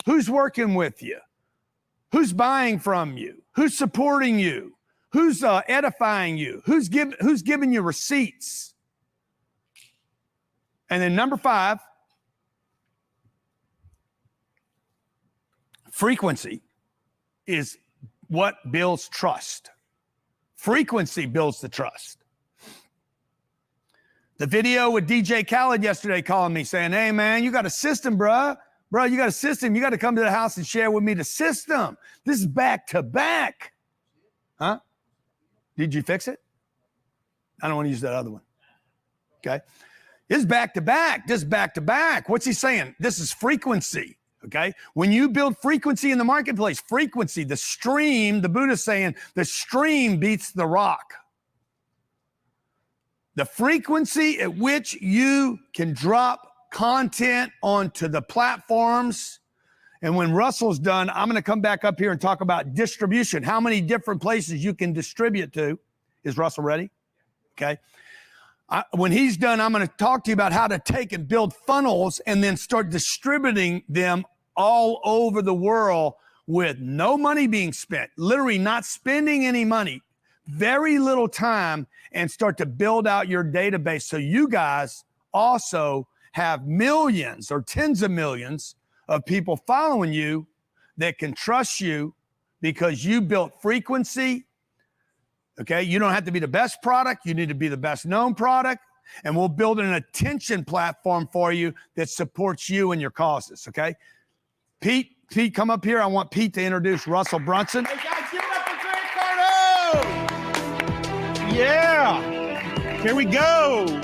Who's working with you? Who's buying from you? Who's supporting you? Who's edifying you? Who's giving you receipts? And then number 5, frequency is what builds trust. Frequency builds the trust. The video with DJ Khaled yesterday calling me saying, hey, man, you got a system, bruh. Bro, you got a system. You got to come to the house and share with me the system. This is back to back. Huh? Did you fix it? I don't want to use that other one. Okay. It's back to back. Just back to back. What's he saying? This is frequency. Okay. When you build frequency in the marketplace, frequency, the stream, the Buddha's saying the stream beats the rock. The frequency at which you can drop content onto the platforms. And when Russell's done, I'm going to come back up here and talk about distribution. How many different places you can distribute to. Is Russell ready? Okay. When he's done, I'm going to talk to you about how to take and build funnels and then start distributing them all over the world with no money being spent, literally not spending any money, very little time, and start to build out your database so you guys also have millions or tens of millions of people following you that can trust you because you built frequency. Okay, you don't have to be the best product. You need to be the best known product. And we'll build an attention platform for you that supports you and your causes. Okay, Pete, come up here. I want Pete to introduce Russell Brunson. Hey guys, give it up for Grant Cardone! Yeah, here we go.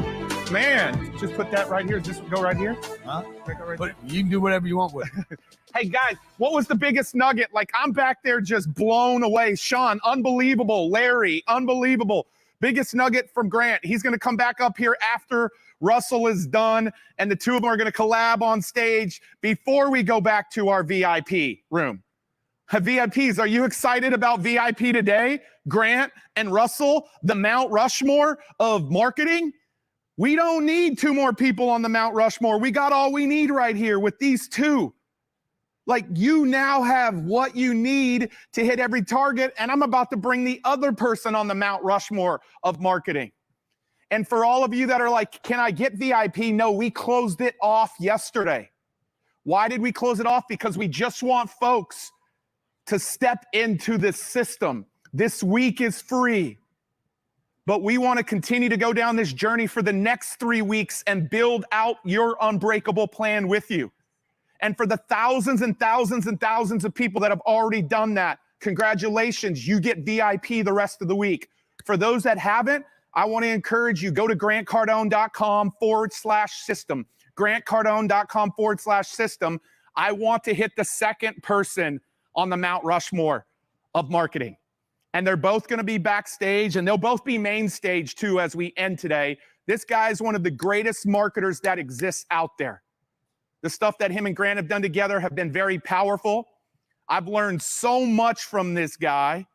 Man, just put that right here. Just go right here. Huh? Right But you can do whatever you want with it. Hey guys, what was the biggest nugget? Like, I'm back there just blown away. Sean, unbelievable. Larry, unbelievable. Biggest nugget from Grant. He's going to come back up here after Russell is done, and the two of them are going to collab on stage before we go back to our VIP room. VIPs, are you excited about VIP today? Grant and Russell, the Mount Rushmore of marketing? We don't need two more people on the Mount Rushmore. We got all we need right here with these two. Like, you now have what you need to hit every target, and I'm about to bring the other person on the Mount Rushmore of marketing. And for all of you that are like, can I get VIP? No, we closed it off yesterday. Why did we close it off? Because we just want folks to step into this system. This week is free. But we want to continue to go down this journey for the next 3 weeks and build out your unbreakable plan with you. And for the thousands and thousands and thousands of people that have already done that, congratulations, you get VIP the rest of the week. For those that haven't, I want to encourage you, go to grantcardone.com/system. grantcardone.com/system. I want to hit the second person on the Mount Rushmore of marketing. And they're both going to be backstage, and they'll both be main stage too as we end today. This guy is one of the greatest marketers that exists out there. The stuff that him and Grant have done together have been very powerful. I've learned so much from this guy.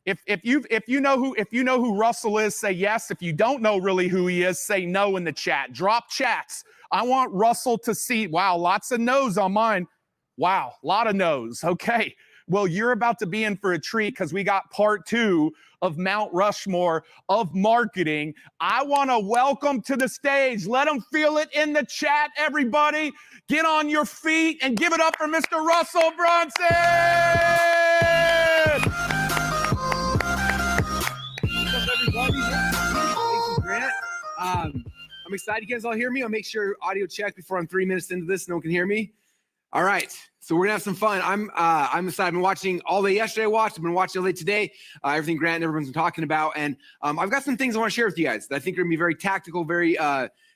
If you know who Russell is, say yes. If you don't know really who he is, say no in the chat. Drop chats. I want Russell to see, wow, lots of no's on mine. Wow, a lot of no's. Okay. Well, you're about to be in for a treat because we got part 2 of Mount Rushmore of marketing. I want to welcome to the stage. Let them feel it in the chat, everybody. Get on your feet and give it up for Mr. Russell Brunson. What's up, everybody? Thank you, Grant. I'm excited you guys all hear me. I'll make sure audio check before I'm 3 minutes into this. No one can hear me. All right, so we're gonna have some fun. I'm excited. I've been watching all day yesterday. I've been watching all day today. Everything Grant and everyone's been talking about, and I've got some things I want to share with you guys that I think are gonna be very tactical, very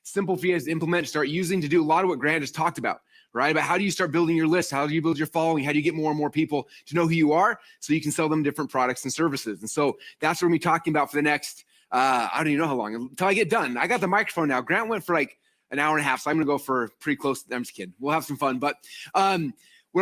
simple for you guys to implement, start using to do a lot of what Grant just talked about. Right? About how do you start building your list? How do you build your following? How do you get more and more people to know who you are so you can sell them different products and services? And so that's what we're gonna be talking about for the next I don't even know how long until I get done. I got the microphone now. Grant went for like an hour and a half, so I'm gonna go for pretty close. I'm just kidding. We'll have some fun, but what I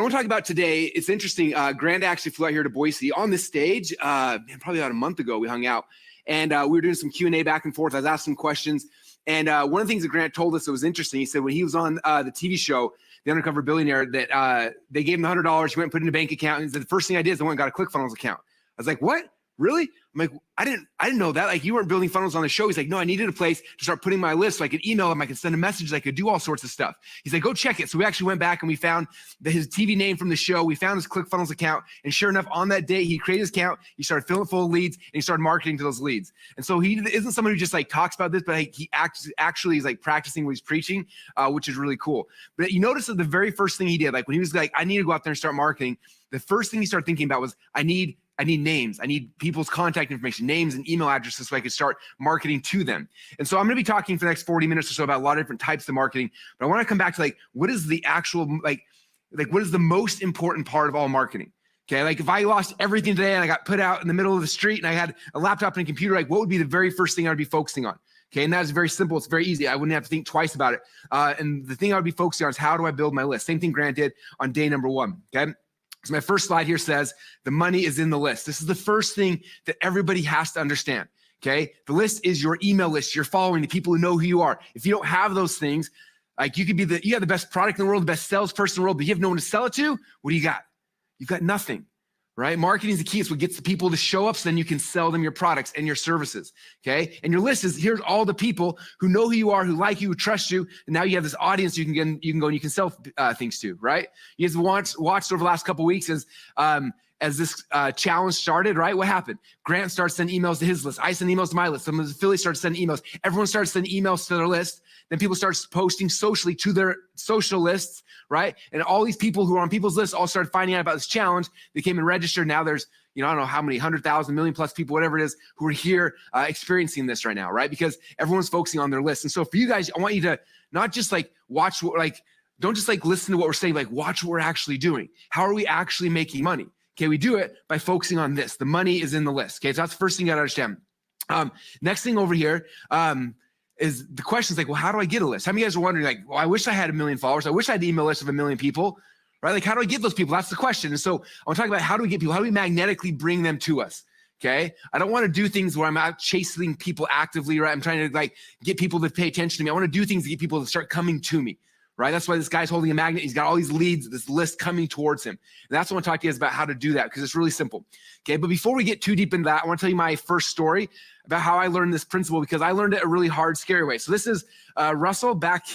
want to talk about today, it's interesting. Grant actually flew out here to Boise on this stage, probably about a month ago. We hung out, and we were doing some Q&A back and forth. I was asking questions, and one of the things that Grant told us that was interesting, he said when he was on the TV show, The Undercover Billionaire, that they gave him $100. He went and put it in a bank account, and he said the first thing I did is I went and got a ClickFunnels account. I was like, what? Really? I'm like, I didn't know that. Like, you weren't building funnels on the show. He's like, no, I needed a place to start putting my list so I could email them. I could send a message. I could do all sorts of stuff. He's like, go check it. So we actually went back and we found his TV name from the show. We found his ClickFunnels account. And sure enough, on that day, he created his account. He started filling it full of leads and he started marketing to those leads. And so he isn't someone who just like talks about this, but he actually is like practicing what he's preaching, which is really cool. But you notice that the very first thing he did, like when he was like, I need to go out there and start marketing, the first thing he started thinking about was, I need names. I need people's contact information, names and email addresses so I could start marketing to them. And so I'm going to be talking for the next 40 minutes or so about a lot of different types of marketing, but I want to come back to like, what is the actual, like what is the most important part of all marketing? Okay. Like if I lost everything today and I got put out in the middle of the street and I had a laptop and a computer, like what would be the very first thing I would be focusing on? Okay. And that is very simple. It's very easy. I wouldn't have to think twice about it. And the thing I would be focusing on is how do I build my list? Same thing Grant did on day number 1. Okay. So my first slide here says the money is in the list. This is the first thing that everybody has to understand, okay? The list is your email list, your following, the people who know who you are. If you don't have those things, like you have the best product in the world, the best salesperson in the world, but you have no one to sell it to, what do you got? You've got nothing, right? Marketing is the key. It's what gets the people to show up so then you can sell them your products and your services, okay? And your list is, here's all the people who know who you are, who like you, who trust you, and now you have this audience you can go and you can sell things to, right? You guys watched over the last couple of weeks as this challenge started, right? What happened? Grant started sending emails to his list. I sent emails to my list. Some of his affiliates started sending emails. Everyone started sending emails to their list. Then people started posting socially to their social lists, right? And all these people who are on people's lists all started finding out about this challenge. They came and registered. Now there's, I don't know how many, 100,000, million plus people, whatever it is, who are here experiencing this right now, right? Because everyone's focusing on their list. And so for you guys, I want you to not just watch don't just listen to what we're saying, watch what we're actually doing. How are we actually making money? Okay, we do it by focusing on this. The money is in the list. Okay, so that's the first thing you gotta understand. Next thing over here is the questions well, how do I get a list? How many of you guys are wondering well, I wish I had 1 million followers. I wish I had an email list of 1 million people, right? How do I get those people? That's the question. And so I want to talk about how do we get people? How do we magnetically bring them to us? Okay, I don't want to do things where I'm out chasing people actively, right? I'm trying to get people to pay attention to me. I want to do things to get people to start coming to me. Right? That's why this guy's holding a magnet. He's got all these leads, this list coming towards him. And that's what I want to talk to you guys about how to do that because it's really simple. Okay. But before we get too deep into that, I want to tell you my first story about how I learned this principle because I learned it a really hard, scary way. So this is Russell back,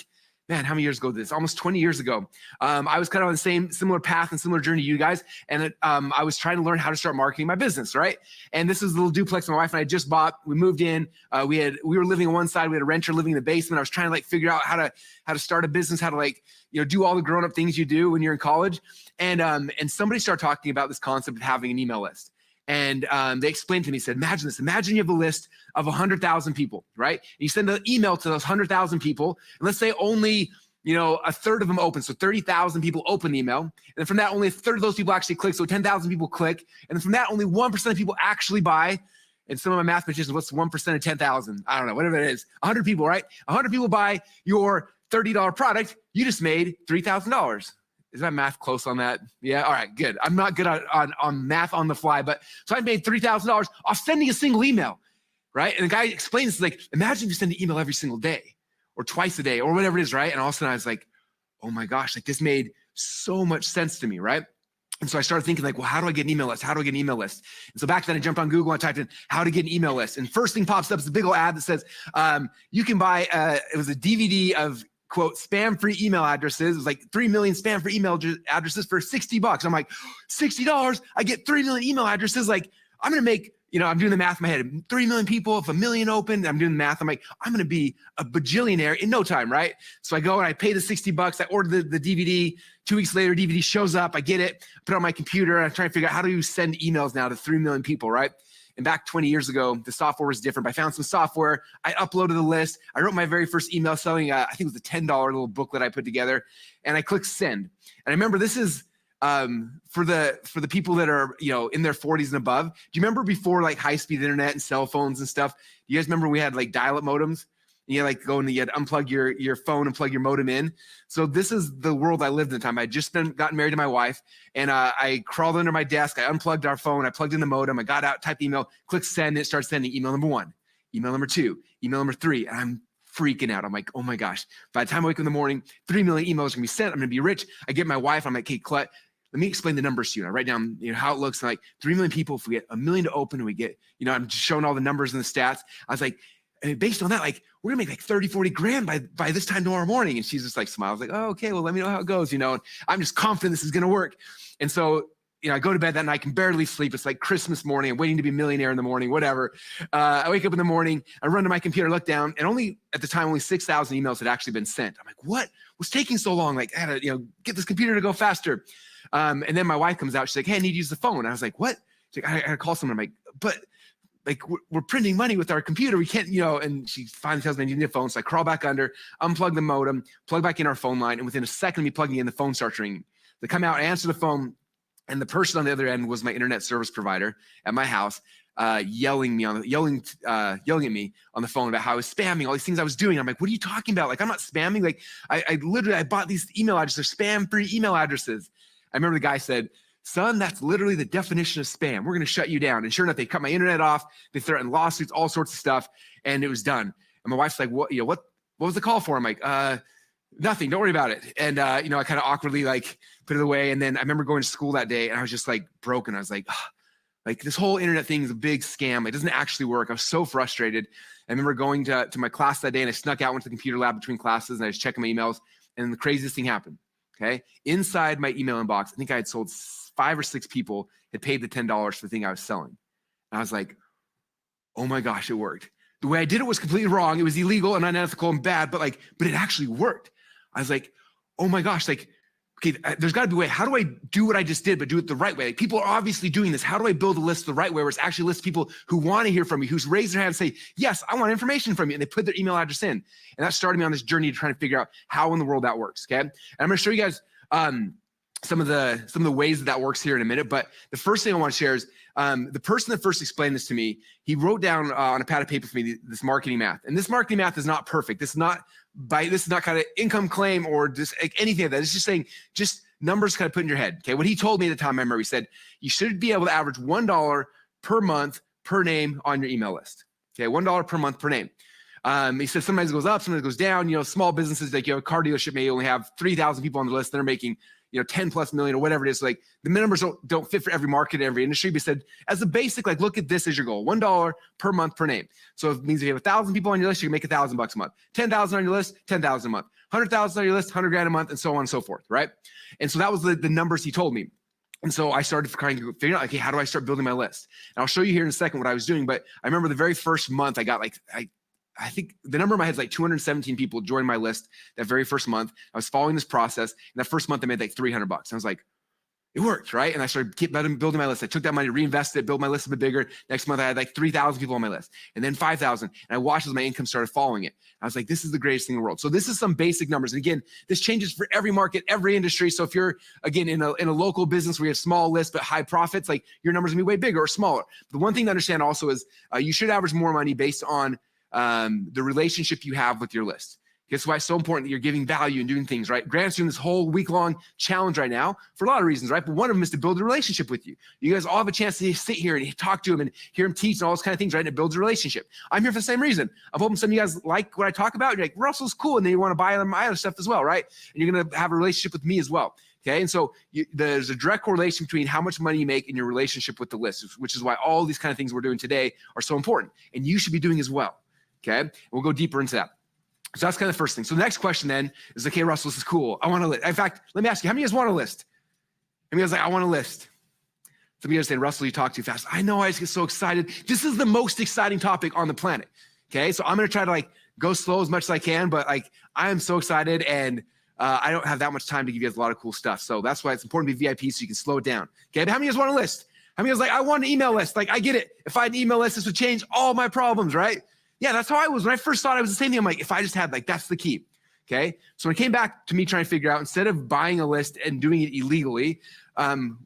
man, how many years ago did this? Almost 20 years ago. I was kind of on the similar path and similar journey to you guys. And I was trying to learn how to start marketing my business, right? And this is the little duplex my wife and I just bought. We moved in. We were living on one side. We had a renter living in the basement. I was trying to figure out how to start a business, how to do all the grown-up things you do when you're in college. And somebody started talking about this concept of having an email list. And they explained to me, said, imagine this. Imagine you have a list of 100,000 people, right? And you send an email to those 100,000 people. And let's say only, a third of them open. So 30,000 people open the email. And then from that, only a third of those people actually click. So 10,000 people click. And then from that, only 1% of people actually buy. And some of my mathematicians, what's 1% of 10,000? I don't know, whatever it is. 100 people, right? 100 people buy your $30 product. You just made $3,000. Is my math close on that? Yeah. All right, good. I'm not good on math on the fly, but so I made $3,000 off sending a single email, right? And the guy explains, imagine if you send an email every single day or twice a day or whatever it is, right? And all of a sudden I was like, oh my gosh, this made so much sense to me, right? And so I started thinking well, how do I get an email list? How do I get an email list? And so back then I jumped on Google and typed in how to get an email list. And first thing pops up is a big old ad that says, you can buy, it was a DVD of quote, spam-free email addresses. It was 3 million spam-free email addresses for $60. I'm like, $60? I get 3 million email addresses. I'm going to make, I'm doing the math in my head. 3 million people, if 1 million open, I'm doing the math. I'm like, I'm going to be a bajillionaire in no time, right? So I go and I pay the $60. I order the DVD. 2 weeks later, DVD shows up. I get it, put it on my computer. And I'm trying to figure out how do you send emails now to 3 million people, right? And back 20 years ago, the software was different. I found some software. I uploaded the list. I wrote my very first email selling, I think it was a $10 little booklet I put together. And I clicked send. And I remember this is for the people that are, in their 40s and above. Do you remember before high-speed internet and cell phones and stuff? Do you guys remember we had dial-up modems? You go and you had to unplug your phone and plug your modem in. So this is the world I lived in the time. I had just gotten married to my wife, and I crawled under my desk. I unplugged our phone. I plugged in the modem. I got out, typed the email, clicked send, and it started sending email number 1, email number 2, email number 3. And I'm freaking out. I'm like, oh my gosh. By the time I wake up in the morning, 3 million emails are going to be sent. I'm going to be rich. I get my wife. I'm like, hey, Clet, let me explain the numbers to you. I write down how it looks. 3 million people, if we get 1 million to open and we get, I'm just showing all the numbers and the stats. I was like, and based on that, we're gonna make 30, 40 grand by this time tomorrow morning. And she's just smiles oh, okay, well, let me know how it goes, and I'm just confident this is gonna work. And so, I go to bed that night, I can barely sleep. It's Christmas morning. I'm waiting to be a millionaire in the morning, whatever. I wake up in the morning, I run to my computer, look down, and at the time, only 6,000 emails had actually been sent. I'm like, what was taking so long? I had to, get this computer to go faster. And then my wife comes out, she's like, hey, I need to use the phone. And I was like, what? She's like, I gotta call someone. I'm like, but we're printing money with our computer. We can't, and she finally tells me I need a phone. So I crawl back under, unplug the modem, plug back in our phone line. And within a second of me plugging in, the phone starts ringing. They come out, answer the phone. And the person on the other end was my internet service provider at my house, yelling at me on the phone about how I was spamming all these things I was doing. I'm like, what are you talking about? I'm not spamming. I bought these email addresses, they're spam-free email addresses. I remember the guy said, son, that's literally the definition of spam. We're going to shut you down. And sure enough, they cut my internet off. They threatened lawsuits, all sorts of stuff. And it was done. And my wife's like, what was the call for? I'm like, nothing, don't worry about it. And, I kind of awkwardly like put it away. And then I remember going to school that day and I was just like broken. I was like, like this whole internet thing is a big scam. It doesn't actually work. I was so frustrated. I remember going to my class that day and I snuck out, went to the computer lab between classes and I was checking my emails. And the craziest thing happened. Okay. Inside my email inbox, I think I had sold 5 or 6 people had paid the $10 for the thing I was selling. And I was like, oh my gosh, it worked. The way I did it was completely wrong. It was illegal and unethical and bad, but it actually worked. I was like, oh my gosh, like, okay, there's got to be a way. How do I do what I just did, but do it the right way? Like, people are obviously doing this. How do I build a list the right way where it's actually a list of people who want to hear from me, who's raised their hand and say, yes, I want information from you. And they put their email address in. And that started me on this journey to try to figure out how in the world that works, okay? And I'm going to show you guys some of the ways that works here in a minute. But the first thing I want to share is the person that first explained this to me, he wrote down on a pad of paper for me this marketing math. And this marketing math is not perfect. This is not kind of income claim or just like anything like that. It's just saying just numbers kind of put in your head. Okay. What he told me at the time, I remember he said, you should be able to average $1 per month per name on your email list. Okay. $1 per month per name. He said sometimes it goes up, sometimes it goes down. Small businesses like a car dealership may only have 3,000 people on the list. They're making 10 plus million or whatever it is. Like the numbers don't fit for every market, every industry. But he said, as a basic, like look at this as your goal, $1 per month per name. So it means if you have 1,000 people on your list, you can make $1,000 a month. 10,000 on your list, 10,000 a month. 100,000 on your list, 100 grand a month, and so on and so forth, right? And so that was the numbers he told me. And so I started trying to figure out, okay, how do I start building my list? And I'll show you here in a second what I was doing. But I remember the very first month I got I think the number in my head is like 217 people joined my list that very first month. I was following this process. And that first month I made like $300. I was like, it worked, right? And I started building my list. I took that money, reinvested it, built my list a bit bigger. Next month I had like 3,000 people on my list and then 5,000. And I watched as my income started following it. I was like, this is the greatest thing in the world. So this is some basic numbers. And again, this changes for every market, every industry. So if you're, again, in a local business where you have small list but high profits, like your numbers are gonna be way bigger or smaller. The one thing to understand also is you should average more money based on the relationship you have with your list. Guess why it's so important that you're giving value and doing things, right? Grant's doing this whole week-long challenge right now for a lot of reasons, right? But one of them is to build a relationship with you. You guys all have a chance to sit here and talk to him and hear him teach and all those kind of things, right? And it builds a relationship. I'm here for the same reason. I'm hoping some of you guys like what I talk about. You're like, Russell's cool. And then you want to buy my other stuff as well, right? And you're going to have a relationship with me as well. Okay. And so there's a direct correlation between how much money you make and your relationship with the list, which is why all these kind of things we're doing today are so important. And you should be doing as well. Okay. And we'll go deeper into that. So that's kind of the first thing. So the next question then is, okay, Russell, this is cool. I want a list. In fact, let me ask you, how many of you guys want a list? How many of you guys like, I want a list? Some of you guys saying, Russell, you talk too fast. I know, I just get so excited. This is the most exciting topic on the planet. Okay. So I'm going to try to go slow as much as I can, but I am so excited and I don't have that much time to give you guys a lot of cool stuff. So that's why it's important to be VIP so you can slow it down. Okay. But how many of you guys want a list? How many of you guys like, I want an email list? I get it. If I had an email list, this would change all my problems, right? Yeah, that's how I was. When I first thought I was the same thing, I'm like, if I just had that's the key. Okay. So when it came back to me trying to figure out, instead of buying a list and doing it illegally,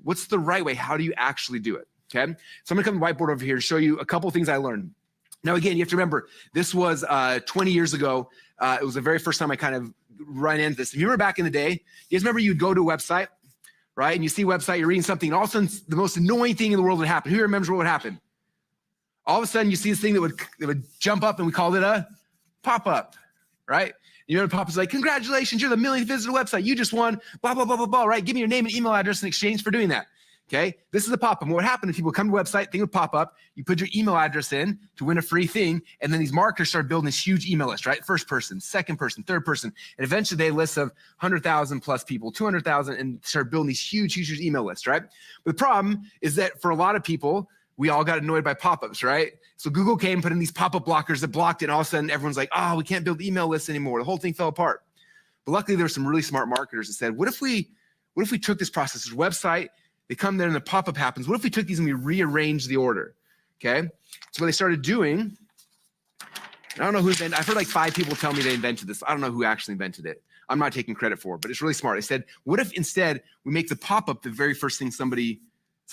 what's the right way? How do you actually do it? Okay. So I'm going to come to the whiteboard over here to show you a couple of things I learned. Now, again, you have to remember, this was 20 years ago. It was the very first time I kind of run into this. If you remember back in the day, you guys remember you'd go to a website, right? And you see a website, you're reading something, and all of a sudden the most annoying thing in the world would happen. Who remembers what would happen? All of a sudden, you see this thing that would jump up, and we called it a pop-up, right? You know, the pop-up's like, congratulations, you're the millionth visitor website. You just won, blah, blah, blah, blah, blah, right? Give me your name and email address in exchange for doing that, okay? This is a pop-up. And what happened is people come to the website, thing would pop up, you put your email address in to win a free thing, and then these marketers start building this huge email list, right? First person, second person, third person, and eventually they list of 100,000 plus people, 200,000, and start building these huge, huge email lists, right? But the problem is that for a lot of people, we all got annoyed by pop-ups, right? So Google came, put in these pop-up blockers that blocked it, and all of a sudden everyone's like, oh, we can't build email lists anymore. The whole thing fell apart. But luckily there were some really smart marketers that said, what if we took this process, this website, they come there and the pop-up happens. What if we took these and we rearranged the order, okay? So what they started doing, I don't know who invented, I've heard like 5 people tell me they invented this. I don't know who actually invented it. I'm not taking credit for it, but it's really smart. They said, what if instead we make the pop-up the very first thing somebody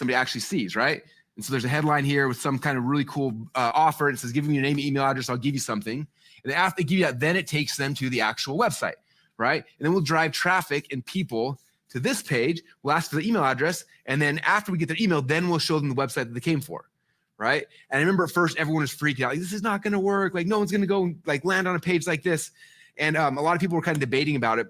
actually sees, right? And so there's a headline here with some kind of really cool offer. And it says, give me your name and email address. I'll give you something. And then after they give you that, then it takes them to the actual website, right? And then we'll drive traffic and people to this page. We'll ask for the email address. And then after we get their email, then we'll show them the website that they came for, right? And I remember at first everyone was freaking out. Like, this is not going to work. Like no one's going to go land on a page like this. And a lot of people were kind of debating about it.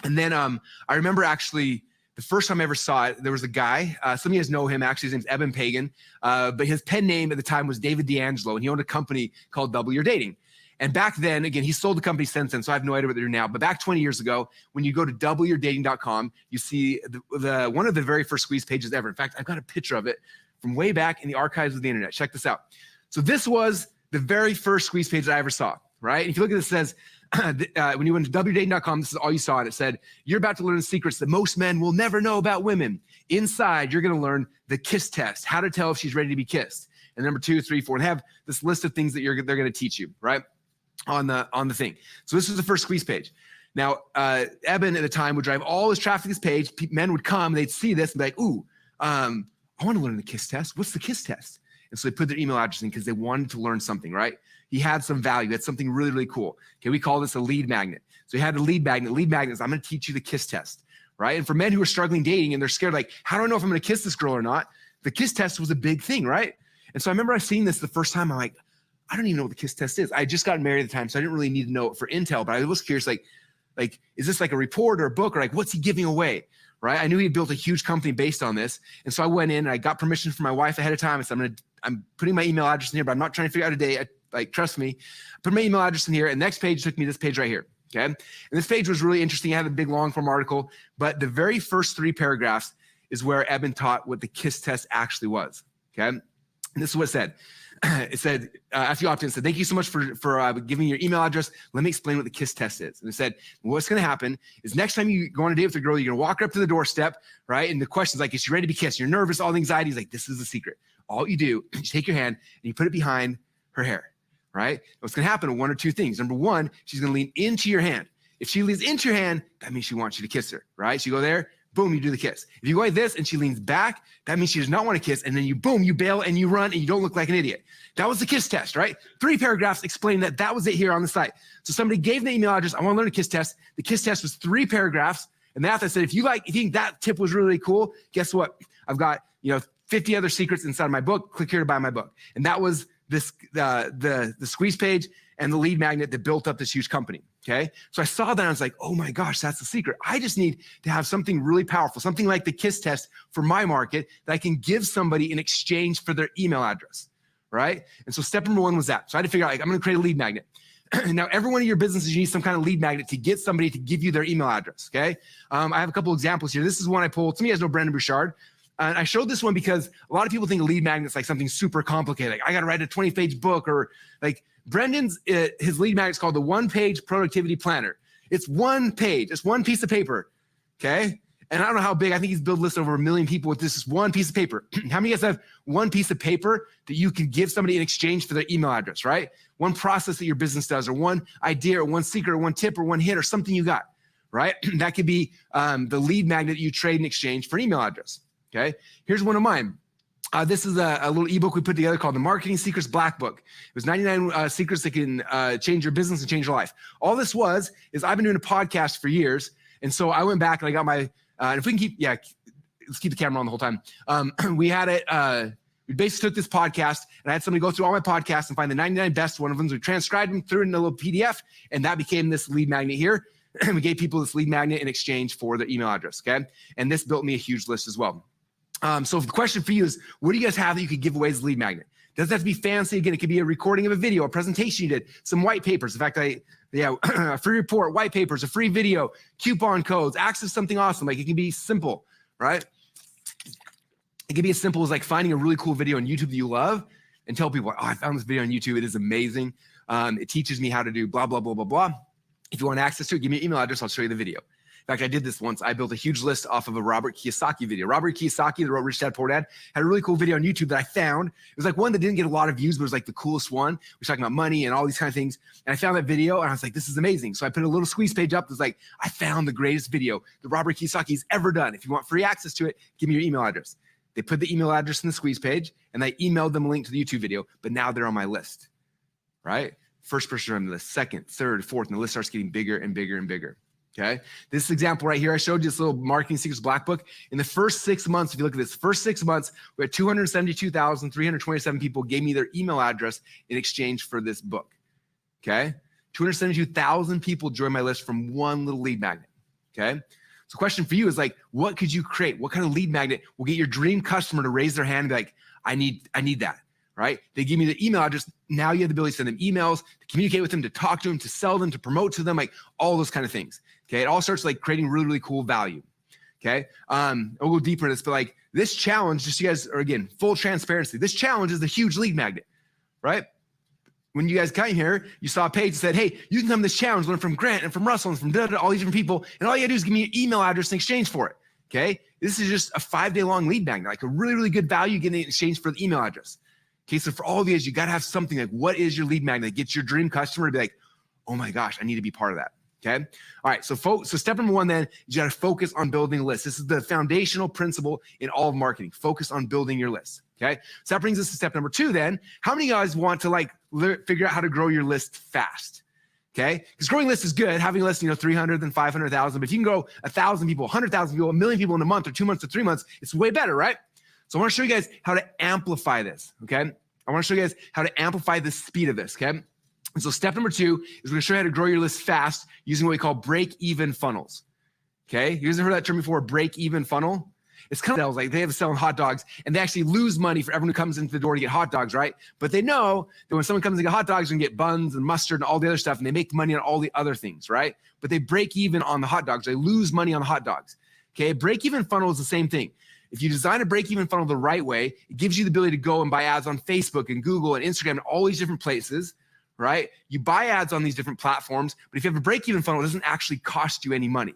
And then I remember actually the first time I ever saw it, there was a guy, some of you guys know him, actually his name's Evan Pagan, but his pen name at the time was David D'Angelo, and he owned a company called Double Your Dating. And back then, again, he sold the company since then, so I have no idea what they're doing now. But back 20 years ago, when you go to doubleyourdating.com, you see the one of the very first squeeze pages ever. In fact, I've got a picture of it from way back in the archives of the internet. Check this out. So this was the very first squeeze page that I ever saw, right? And if you look at this, it says, when you went to doubleyourdating.com, this is all you saw. And it said, you're about to learn the secrets that most men will never know about women. Inside, you're going to learn the kiss test, how to tell if she's ready to be kissed. And number 2, 3, 4, and have this list of things that they're going to teach you, right? On the thing. So this was the first squeeze page. Now, Eben at the time would drive all his traffic to this page. Men would come, they'd see this and be like, ooh, I want to learn the kiss test. What's the kiss test? And so they put their email address in because they wanted to learn something, right? He had some value. That's something really, really cool. Okay, we call this a lead magnet. So he had a lead magnet. Lead magnet is, I'm going to teach you the kiss test, right? And for men who are struggling dating and they're scared, like, how do I know if I'm going to kiss this girl or not? The kiss test was a big thing, right? And so I remember I seen this the first time. I'm like, I don't even know what the kiss test is. I just got married at the time, so I didn't really need to know it for intel, but I was curious, like, is this like a report or a book, or like, what's he giving away, right? I knew he had built a huge company based on this. And so I went in and I got permission from my wife ahead of time. I said, I'm putting my email address in here, but I'm not trying to figure out a day. Trust me. I put my email address in here, and the next page took me to this page right here, okay? And this page was really interesting. I had a big long form article, but the very first 3 paragraphs is where Eben taught what the kiss test actually was, okay? And this is what it said. It said, after you opt in, it said, thank you so much for giving me your email address. Let me explain what the kiss test is. And it said, what's going to happen is next time you go on a date with a girl, you're going to walk her up to the doorstep, right? And the question's like, is she ready to be kissed? You're nervous, all the anxiety is like, this is the secret. All you do is you take your hand and you put it behind her hair, right? What's going to happen are 1 or 2 things. Number 1, she's going to lean into your hand. If she leans into your hand, that means she wants you to kiss her, right? So you go there, boom, you do the kiss. If you go like this and she leans back, that means she does not want to kiss. And then you, boom, you bail and you run and you don't look like an idiot. That was the kiss test, right? 3 paragraphs explaining that. That was it here on the site. So somebody gave the email address. I want to learn a kiss test. The kiss test was 3 paragraphs. And after I said, if you think that tip was really cool, guess what? I've got, 50 other secrets inside my book. Click here to buy my book. And that was this, the squeeze page and the lead magnet that built up this huge company. Okay. So I saw that and I was like, oh my gosh, that's the secret. I just need to have something really powerful, something like the kiss test for my market that I can give somebody in exchange for their email address. Right. And so step number 1 was that. So I had to figure out, like, I'm going to create a lead magnet. Now, every one of your businesses, you need some kind of lead magnet to get somebody to give you their email address. Okay. I have a couple examples here. This is one I pulled. Some of you guys know Brandon Bouchard. And I showed this one because a lot of people think a lead magnet is like something super complicated. Like, I got to write a 20-page book, or like Brendan's, his lead magnet is called the 1-page productivity planner. It's 1 page. It's 1 piece of paper. Okay. And I don't know how big. I think he's built lists over 1 million people with this 1 piece of paper. How many of you guys have 1 piece of paper that you can give somebody in exchange for their email address, right? 1 process that your business does, or 1 idea, or 1 secret, or 1 tip, or 1 hit, or something you got, right? That could be the lead magnet that you trade in exchange for an email address. Okay. Here's one of mine. This is a little ebook we put together called the Marketing Secrets Black Book. It was 99 secrets that can change your business and change your life. All this is I've been doing a podcast for years. And so I went back and I got my, if we can let's keep the camera on the whole time. We had it, we basically took this podcast and I had somebody go through all my podcasts and find the 99 best one of them. So we transcribed them, threw it in a little PDF, and that became this lead magnet here. And we gave people this lead magnet in exchange for their email address. Okay. And this built me a huge list as well. So the question for you is, what do you guys have that you could give away as a lead magnet? Doesn't have to be fancy. Again, it could be a recording of a video, a presentation you did, some white papers. In fact, a free report, white papers, a free video, coupon codes, access to something awesome. Like, it can be simple, right? It can be as simple as like finding a really cool video on YouTube that you love and tell people, oh, I found this video on YouTube. It is amazing. It teaches me how to do blah, blah, blah, blah, blah. If you want access to it, give me your email address. I'll show you the video. In fact, I did this once. I built a huge list off of a Robert Kiyosaki video. Robert Kiyosaki, that wrote Rich Dad Poor Dad, had a really cool video on YouTube that I found. It was like one that didn't get a lot of views, but it was like the coolest one. We were talking about money and all these kind of things. And I found that video and I was like, this is amazing. So I put a little squeeze page up. It was like, I found the greatest video that Robert Kiyosaki's ever done. If you want free access to it, give me your email address. They put the email address in the squeeze page and I emailed them a link to the YouTube video, but now they're on my list, right? First person on the list, second, third, fourth, and the list starts getting bigger and bigger and bigger. Okay. This example right here, I showed you this little Marketing Secrets Black Book. In the first 6 months, if you look at this, first 6 months, we had 272,327 people gave me their email address in exchange for this book. Okay. 272,000 people joined my list from one little lead magnet. Okay. So question for you is like, what could you create? What kind of lead magnet will get your dream customer to raise their hand and be like, I need that, right? They give me the email address. Now you have the ability to send them emails, to communicate with them, to talk to them, to sell them, to promote to them, like all those kind of things. Okay. It all starts like creating really, really cool value. Okay. I'll go deeper into this, but like this challenge, just so you guys are, again, full transparency. This challenge is a huge lead magnet, right? When you guys came here, you saw a page that said, hey, you can come to this challenge, learn from Grant and from Russell and from all these different people. And all you gotta do is give me your email address in exchange for it. Okay. This is just a 5-day long lead magnet, like a really, really good value getting in exchange for the email address. Okay. So for all of you, you got to have something like, what is your lead magnet that gets your dream customer to be like, oh my gosh, I need to be part of that. Okay. All right. So step number 1, then you got to focus on building lists. This is the foundational principle in all of marketing. Focus on building your list. Okay. So that brings us to step number 2. Then how many of you guys want to like figure out how to grow your list fast? Okay. Because growing lists is good. Having a list, 300 then 500,000, but if you can grow 1,000 people, 100,000 people, 1 million people in a month or 2 months or 3 months, it's way better, right? So I want to show you guys how to amplify this. Okay. I want to show you guys how to amplify the speed of this. Okay. And so step number 2 is we're going to show you how to grow your list fast using what we call break-even funnels. Okay. You guys have heard that term before, break-even funnel? It's kind of sales, like they have selling hot dogs and they actually lose money for everyone who comes into the door to get hot dogs, right? But they know that when someone comes to get hot dogs, they're gonna get buns and mustard and all the other stuff, and they make money on all the other things, right? But they break even on the hot dogs. They lose money on the hot dogs. Okay, break-even funnel is the same thing. If you design a break-even funnel the right way, it gives you the ability to go and buy ads on Facebook and Google and Instagram and all these different places, right? You buy ads on these different platforms, but if you have a break-even funnel, it doesn't actually cost you any money.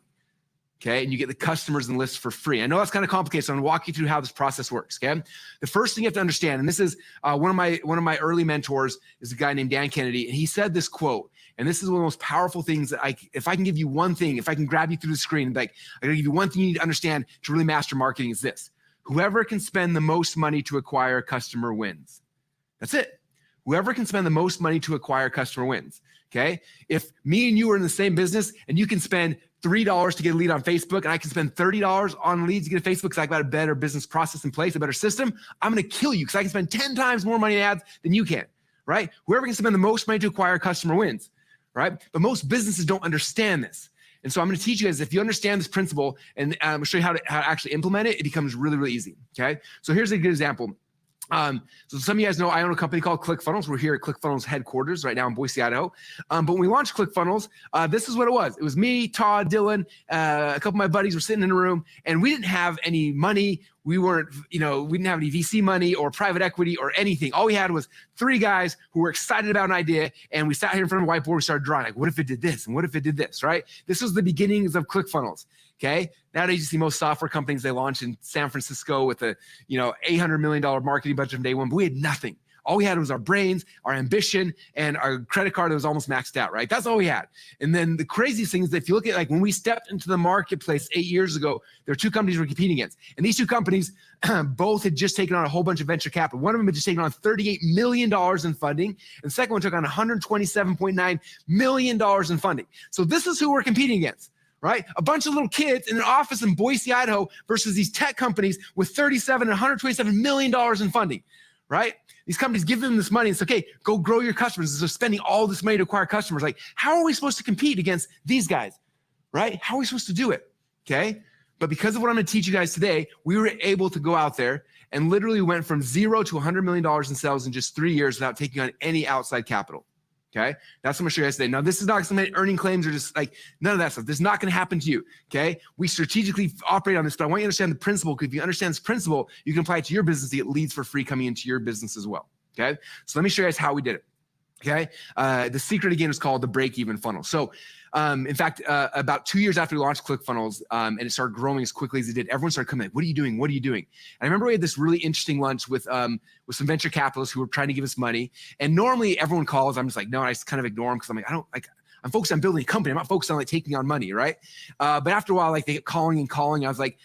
Okay, and you get the customers and lists for free. I know that's kind of complicated, so I'm gonna walk you through how this process works. Okay, the first thing you have to understand, and this is one of my early mentors is a guy named Dan Kennedy, and he said this quote, and this is one of the most powerful things that if I can give you one thing, if I can grab you through the screen, and like I gotta give you one thing you need to understand to really master marketing is this: whoever can spend the most money to acquire a customer wins. That's it. Whoever can spend the most money to acquire a customer wins. Okay, if me and you are in the same business and you can spend $3 to get a lead on Facebook, and I can spend $30 on leads to get a Facebook because I've got a better business process in place, a better system, I'm going to kill you because I can spend 10 times more money in ads than you can, right? Whoever can spend the most money to acquire a customer wins, right? But most businesses don't understand this. And so I'm going to teach you guys, if you understand this principle, and I'm going to show you how to actually implement it, it becomes really, really easy, okay? So here's a good example. So some of you guys know I own a company called ClickFunnels. We're here at ClickFunnels headquarters right now in Boise, Idaho. But when we launched ClickFunnels, this is what it was. It was me, Todd, Dylan, a couple of my buddies were sitting in a room, and we didn't have any money. We didn't have any VC money or private equity or anything. All we had was 3 guys who were excited about an idea, and we sat here in front of a whiteboard, we started drawing, like, what if it did this? And what if it did this, right? This was the beginnings of ClickFunnels. Okay. Nowadays, you see most software companies, they launch in San Francisco with a, $800 million marketing budget from day one, but we had nothing. All we had was our brains, our ambition, and our credit card that was almost maxed out, right? That's all we had. And then the craziest thing is that if you look at like when we stepped into the marketplace 8 years ago, there were 2 companies we were competing against. And these 2 companies both had just taken on a whole bunch of venture capital. One of them had just taken on $38 million in funding. And the second one took on $127.9 million in funding. So this is who we're competing against. Right? A bunch of little kids in an office in Boise, Idaho versus these tech companies with 37 and $127 million in funding, right? These companies give them this money and say, okay, go grow your customers. So they're spending all this money to acquire customers. Like, how are we supposed to compete against these guys, right? How are we supposed to do it, okay? But because of what I'm going to teach you guys today, we were able to go out there and literally went from 0 to $100 million in sales in just 3 years without taking on any outside capital. Okay, that's what I'm gonna show you guys today. Now, this is not some earning claims or just like none of that stuff. This is not gonna happen to you. Okay, we strategically operate on this, but I want you to understand the principle, because if you understand this principle, you can apply it to your business to get leads for free coming into your business as well. Okay, so let me show you guys how we did it. Okay, the secret again is called the break-even funnel. So, in fact, about 2 years after we launched ClickFunnels, and it started growing as quickly as it did, everyone started coming like, "What are you doing? What are you doing?" And I remember we had this really interesting lunch with some venture capitalists who were trying to give us money. And normally everyone calls, I'm just like, no, and I just kind of ignore them because I'm like, I'm focused on building a company. I'm not focused on like taking on money, right? But after a while, like they get calling and calling. I was like,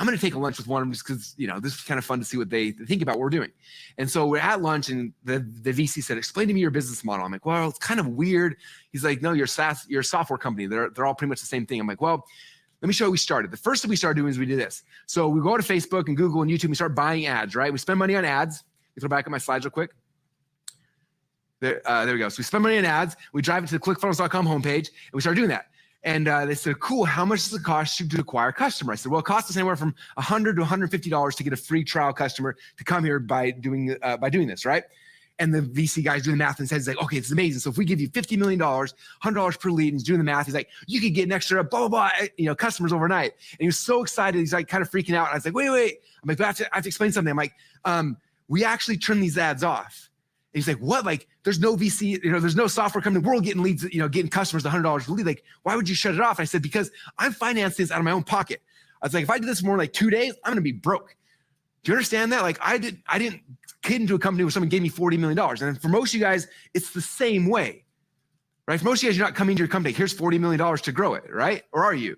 I'm going to take a lunch with one of them just because, this is kind of fun to see what they think about what we're doing. And so we're at lunch and the VC said, explain to me your business model. I'm like, well, it's kind of weird. He's like, no, you're a software company. They're all pretty much the same thing. I'm like, well, let me show you how we started. The first thing we started doing is we did this. So we go to Facebook and Google and YouTube and we start buying ads, right? We spend money on ads. Let me throw back at my slides real quick. There we go. So we spend money on ads. We drive it to the clickfunnels.com homepage, and we start doing that. And they said, cool, how much does it cost you to acquire a customer? I said, well, it costs us anywhere from $100 to $150 to get a free trial customer to come here by doing this, right? And the VC guy's doing the math and says, like, okay, it's amazing. So if we give you $50 million, $100 per lead, and he's doing the math, he's like, you could get an extra blah, blah, blah, customers overnight. And he was so excited. He's like kind of freaking out. And I was like, wait. I'm like, I have to explain something. I'm like, we actually turn these ads off. And he's like, what? Like, there's no VC, there's no software company in the world getting leads, getting customers $100 a lead. Like, why would you shut it off? And I said, because I'm financing this out of my own pocket. I was like, if I did this for more like 2 days, I'm going to be broke. Do you understand that? Like, I didn't get into a company where someone gave me $40 million. And for most of you guys, it's the same way, right? For most of you guys, you're not coming to your company, here's $40 million to grow it, right? Or are you?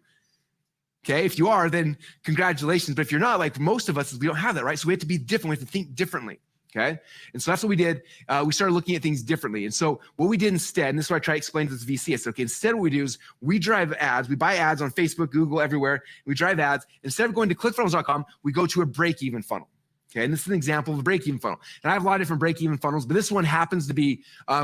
Okay, if you are, then congratulations. But if you're not, like most of us, we don't have that, right? So we have to be different. We have to think differently. Okay. And so that's what we did. We started looking at things differently. And so what we did instead, and this is what I try to explain to this VC, I said, okay, instead what we do is we drive ads. We buy ads on Facebook, Google, everywhere. We drive ads. Instead of going to clickfunnels.com, we go to a break-even funnel. Okay. And this is an example of a break-even funnel. And I have a lot of different break-even funnels, but this one happens to be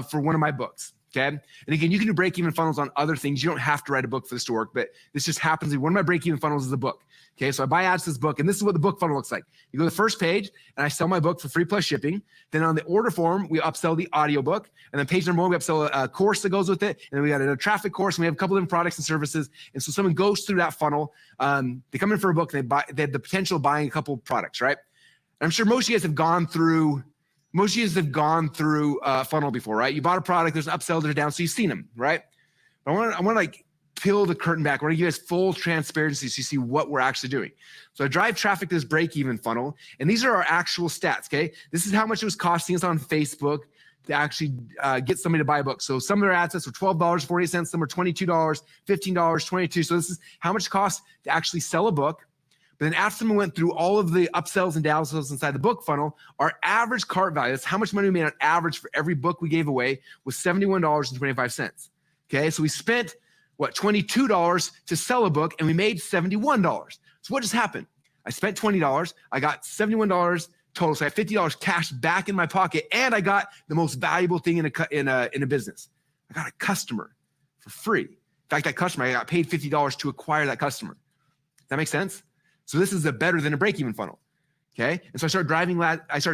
for one of my books. Okay. And again, you can do break-even funnels on other things. You don't have to write a book for this to work, but this just happens to be one of my break-even funnels is a book. Okay. So I buy ads to this book, and this is what the book funnel looks like. You go to the first page, and I sell my book for free plus shipping. Then on the order form, we upsell the audiobook. And then page number 1, we upsell a course that goes with it. And then we got a traffic course, and we have a couple of different products and services. And so someone goes through that funnel. They come in for a book, and they have the potential of buying a couple of products, right? And I'm sure most of you guys have gone through a funnel before, right? You bought a product, there's an upsell, there's a down, so you've seen them, right? But I want to like peel the curtain back. I want to give you guys full transparency so you see what we're actually doing. So I drive traffic to this break-even funnel, and these are our actual stats, okay? This is how much it was costing us on Facebook to actually get somebody to buy a book. So some of their ad sets were $12.48, some were $22, $15, $22. So this is how much it costs to actually sell a book. But then after someone went through all of the upsells and downsells inside the book funnel, our average cart value, that's how much money we made on average for every book we gave away, was $71.25. Okay, so we spent, $22 to sell a book, and we made $71. So what just happened? I spent $20, I got $71 total, so I have $50 cash back in my pocket, and I got the most valuable thing in a business. I got a customer for free. In fact, that customer, I got paid $50 to acquire that customer. Does that make sense? So this is better than a break-even funnel, okay? And so I started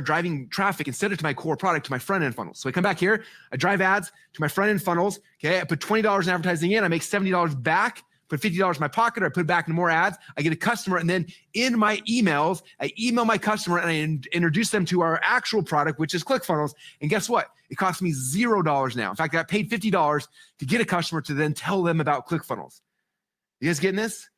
driving traffic instead of to my core product, to my front-end funnels. So I come back here, I drive ads to my front-end funnels, okay? I put $20 in advertising in, I make $70 back, put $50 in my pocket, or I put it back into more ads, I get a customer, and then in my emails, I email my customer, and I introduce them to our actual product, which is ClickFunnels, and guess what? It costs me $0 now. In fact, I got paid $50 to get a customer to then tell them about ClickFunnels. You guys getting this?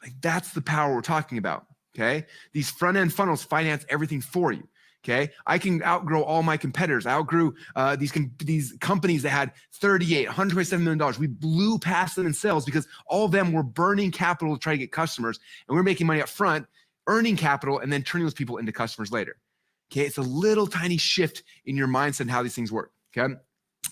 Like, that's the power we're talking about, okay? These front-end funnels finance everything for you, okay? I can outgrow all my competitors. I outgrew these companies that had $38, $127 million. We blew past them in sales because all of them were burning capital to try to get customers, and we're making money up front, earning capital, and then turning those people into customers later, okay? It's a little tiny shift in your mindset and how these things work, okay?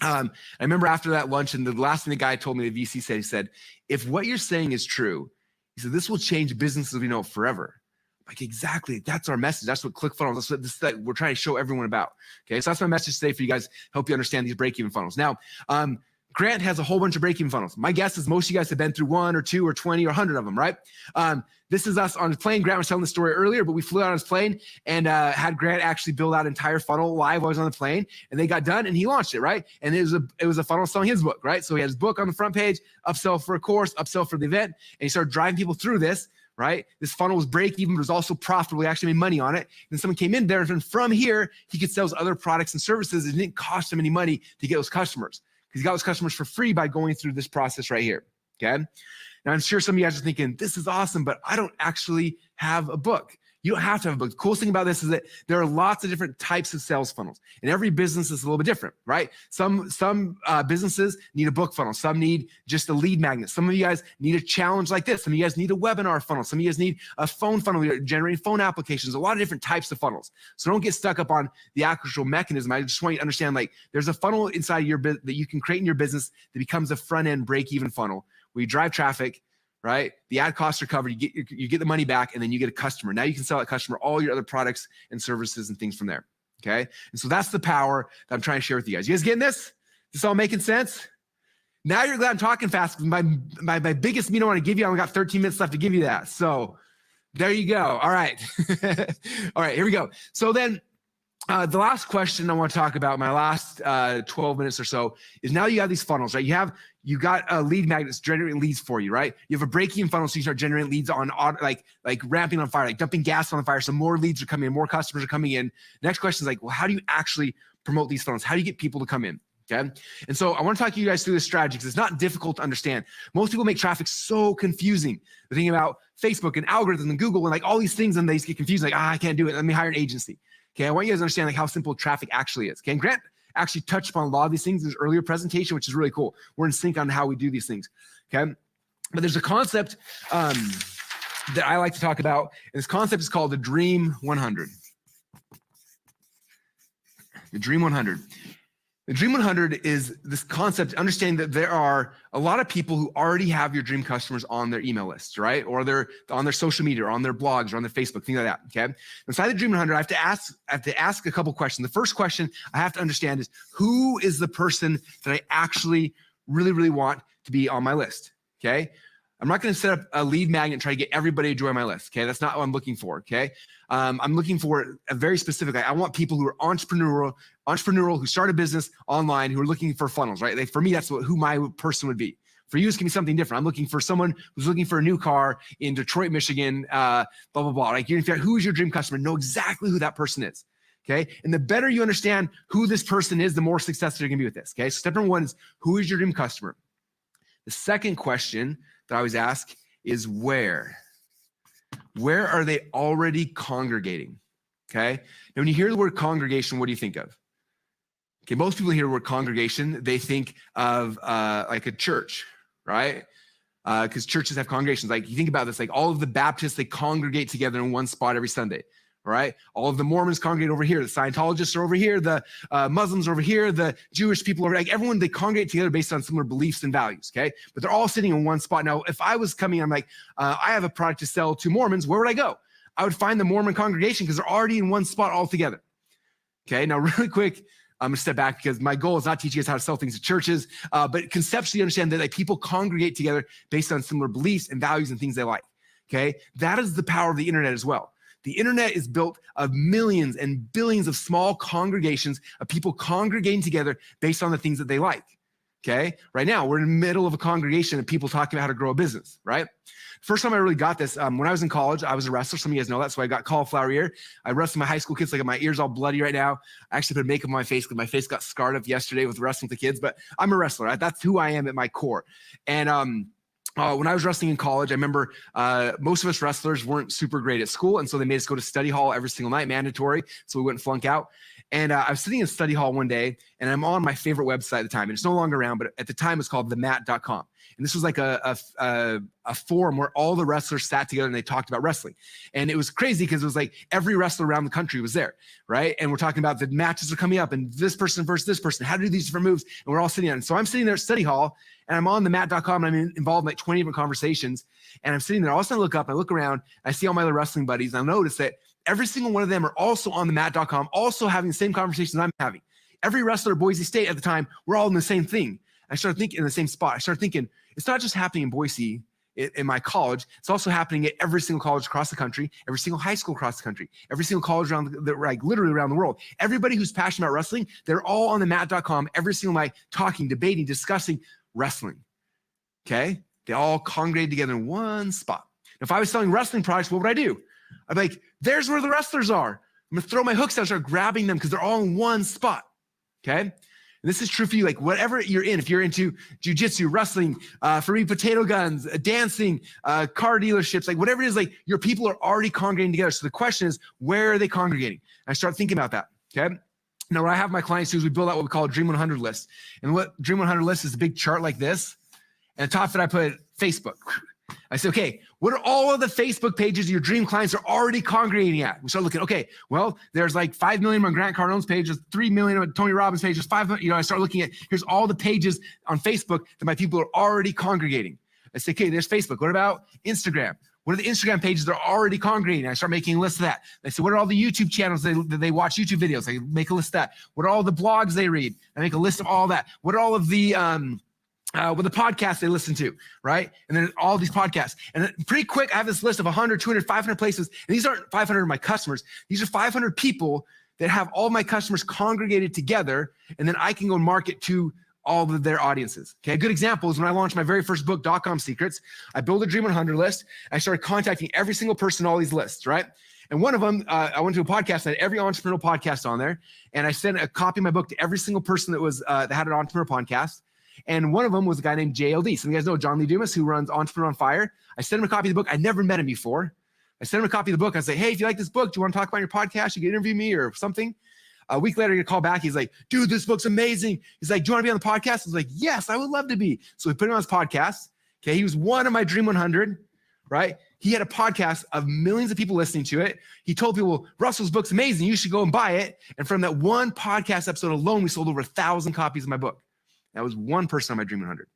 I remember after that lunch, and the last thing the guy told me, the VC said, he said, if what you're saying is true, he said, this will change businesses we know forever. Like, exactly. That's our message. That's what ClickFunnels, that's what this, that we're trying to show everyone about. Okay. So that's my message today for you guys. Help you understand these break-even funnels. Now, Grant has a whole bunch of break-even funnels. My guess is most of you guys have been through 1 or 2 or 20 or 100 of them, right? This is us on the plane. Grant was telling the story earlier, but we flew out on his plane and had Grant actually build out an entire funnel live while I was on the plane, and they got done and he launched it, right? And it was a funnel selling his book, right? So he had his book on the front page, upsell for a course, upsell for the event, and he started driving people through this, right? This funnel was break even, but it was also profitable. He actually made money on it. And someone came in there, and from here, he could sell his other products and services. It didn't cost him any money to get those customers, because he got those customers for free by going through this process right here, okay? Now, I'm sure some of you guys are thinking, this is awesome, but I don't actually have a book. You don't have to have a book. The coolest thing about this is that there are lots of different types of sales funnels, and every business is a little bit different, right? Some businesses need a book funnel. Some need just a lead magnet. Some of you guys need a challenge like this. Some of you guys need a webinar funnel. Some of you guys need a phone funnel, generating phone applications, a lot of different types of funnels. So don't get stuck up on the actual mechanism. I just want you to understand, like, there's a funnel inside your business that you can create in your business that becomes a front-end break-even funnel where you drive traffic, right? The ad costs are covered. You get the money back, and then you get a customer. Now you can sell that customer all your other products and services and things from there. Okay. And so that's the power that I'm trying to share with you guys. You guys getting this? This all making sense? Now you're glad I'm talking fast. My biggest meeting I want to give you, I only got 13 minutes left to give you that. So there you go. All right. All right, here we go. So then the last question I want to talk about, my last 12 minutes or so, is now you have these funnels, right? You got lead magnets generating leads for you, right? You have a break-even funnel, so you start generating leads on like ramping on fire, like dumping gas on the fire. So more leads are coming in, more customers are coming in. Next question is like, well, how do you actually promote these funnels? How do you get people to come in? Okay. And so I want to talk to you guys through this strategy because it's not difficult to understand. Most people make traffic so confusing. They're thinking about Facebook and algorithms and Google and like all these things, and they just get confused. Like, I can't do it. Let me hire an agency. Okay. I want you guys to understand like how simple traffic actually is. Okay. And Grant actually touched upon a lot of these things in his earlier presentation, which is really cool. We're in sync on how we do these things. Okay. But there's a concept that I like to talk about. And this concept is called the Dream 100. The Dream 100. The Dream 100 is this concept, understanding that there are a lot of people who already have your dream customers on their email lists, right? Or they're on their social media, or on their blogs, or on their Facebook, things like that, okay? Inside the Dream 100, I have to ask a couple questions. The first question I have to understand is, who is the person that I actually really, really want to be on my list, okay? I'm not going to set up a lead magnet and try to get everybody to join my list, okay? That's not what I'm looking for, okay? I'm looking for a very specific, I want people who are entrepreneurial, who start a business online, who are looking for funnels, right? Like for me, that's who my person would be. For you, it's gonna be something different. I'm looking for someone who's looking for a new car in Detroit, Michigan, blah, blah, blah. Like you're gonna figure out who is your dream customer, know exactly who that person is, okay? And the better you understand who this person is, the more successful you're gonna be with this, okay? So step number one is, who is your dream customer? The second question that I always ask is where? Where are they already congregating? Okay. Now, when you hear the word congregation, what do you think of? Okay. Most people hear the word congregation, they think of like a church, right? Because churches have congregations. Like you think about this, like all of the Baptists, they congregate together in one spot every Sunday. Right? All of the Mormons congregate over here. The Scientologists are over here. The Muslims are over here. The Jewish people over, like everyone, they congregate together based on similar beliefs and values. Okay. But they're all sitting in one spot. Now, if I was coming, I'm like, I have a product to sell to Mormons. Where would I go? I would find the Mormon congregation because they're already in one spot all together. Okay. Now, really quick, I'm going to step back because my goal is not teaching you guys how to sell things to churches, but conceptually understand that like people congregate together based on similar beliefs and values and things they like. Okay. That is the power of the internet as well. The internet is built of millions and billions of small congregations of people congregating together based on the things that they like, okay? Right now, we're in the middle of a congregation of people talking about how to grow a business, right? First time I really got this, when I was in college, I was a wrestler. Some of you guys know that, so I got cauliflower ear. I wrestled my high school kids, like my ear's all bloody right now. I actually put makeup on my face because my face got scarred up yesterday with wrestling with the kids, but I'm a wrestler, right? That's who I am at my core. And when I was wrestling in college, I remember most of us wrestlers weren't super great at school. And so they made us go to study hall every single night, mandatory. So we wouldn't flunk out. And I was sitting in study hall one day and I'm on my favorite website at the time. And it's no longer around, but at the time it's called themat.com. And this was like a forum where all the wrestlers sat together and they talked about wrestling. And it was crazy because it was like every wrestler around the country was there, right? And we're talking about the matches are coming up and this person versus this person, how to do these different moves. And we're all sitting there. And so I'm sitting there at study hall and I'm on themat.com and I'm involved in like 20 different conversations. And I'm sitting there. All of a sudden I look up, I look around, I see all my other wrestling buddies. And I notice that every single one of them are also on themat.com, also having the same conversations I'm having. Every wrestler at Boise State at the time, we're all in the same thing. I started thinking in the same spot. I started thinking, it's not just happening in Boise in my college. It's also happening at every single college across the country, every single high school across the country, every single college around like literally around the world. Everybody who's passionate about wrestling, they're all on themat.com every single night talking, debating, discussing wrestling. Okay? They all congregate together in one spot. Now, if I was selling wrestling products, what would I do? I'd be like, there's where the wrestlers are. I'm going to throw my hooks out and start grabbing them because they're all in one spot. Okay? And this is true for you, like whatever you're in. If you're into jujitsu, wrestling, for me, potato guns, dancing, car dealerships, like whatever it is, like your people are already congregating together. So the question is, where are they congregating? And I start thinking about that. Okay? Now, what I have my clients do is we build out what we call a Dream 100 list. And what Dream 100 list is a big chart like this. And the top of it, I put Facebook. I say, okay, what are all of the Facebook pages your dream clients are already congregating at? We start looking, okay, well, there's like 5 million on Grant Cardone's page, there's 3 million on Tony Robbins' page, there's 5 million, I start looking at, here's all the pages on Facebook that my people are already congregating. I say, okay, there's Facebook. What about Instagram? What are the Instagram pages they're already congregating? I start making a list of that. I say, what are all the YouTube channels that they watch YouTube videos? I make a list of that. What are all the blogs they read? I make a list of all that. What are all of the with the podcasts they listen to, right? And then all these podcasts. And then pretty quick, I have this list of 100, 200, 500 places. And these aren't 500 of my customers. These are 500 people that have all my customers congregated together. And then I can go market to all of their audiences. Okay, a good example is when I launched my very first book, .com Secrets. I built a Dream 100 list. I started contacting every single person on all these lists, right? And one of them, I went to a podcast, I had every entrepreneurial podcast on there. And I sent a copy of my book to every single person that was that had an entrepreneur podcast. And one of them was a guy named JLD. Some of you guys know John Lee Dumas, who runs Entrepreneur on Fire. I sent him a copy of the book. I never met him before. I sent him a copy of the book. I say, hey, if you like this book, do you want to talk about your podcast? You can interview me or something. A week later, he call back. He's like, dude, this book's amazing. He's like, do you want to be on the podcast? I was like, yes, I would love to be. So we put him on his podcast. Okay, he was one of my Dream 100, right? He had a podcast of millions of people listening to it. He told people, Russell's book's amazing. You should go and buy it. And from that one podcast episode alone, we sold over 1,000 copies of my book. That was one person on my Dream 100.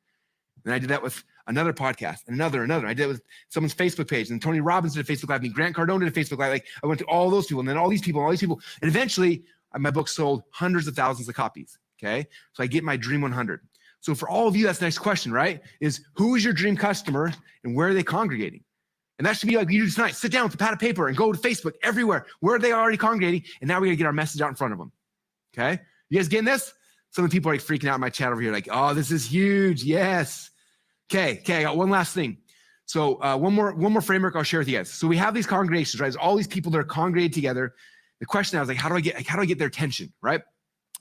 And I did that with another podcast, another. I did it with someone's Facebook page. And Tony Robbins did a Facebook Live. And Grant Cardone did a Facebook Live. Like I went to all those people and then all these people. And eventually my book sold hundreds of thousands of copies. Okay. So I get my Dream 100. So for all of you, that's the next question, right? Is who is your dream customer and where are they congregating? And that should be like you do tonight. Sit down with a pad of paper and go to Facebook everywhere. Where are they already congregating? And now we got to get our message out in front of them. Okay. You guys getting this? Some of the people are like freaking out in my chat over here, like, oh, this is huge. Yes. Okay, I got one last thing. So one more framework I'll share with you guys. So we have these congregations, right? There's all these people that are congregated together. The question now is like, how do I get their attention, right?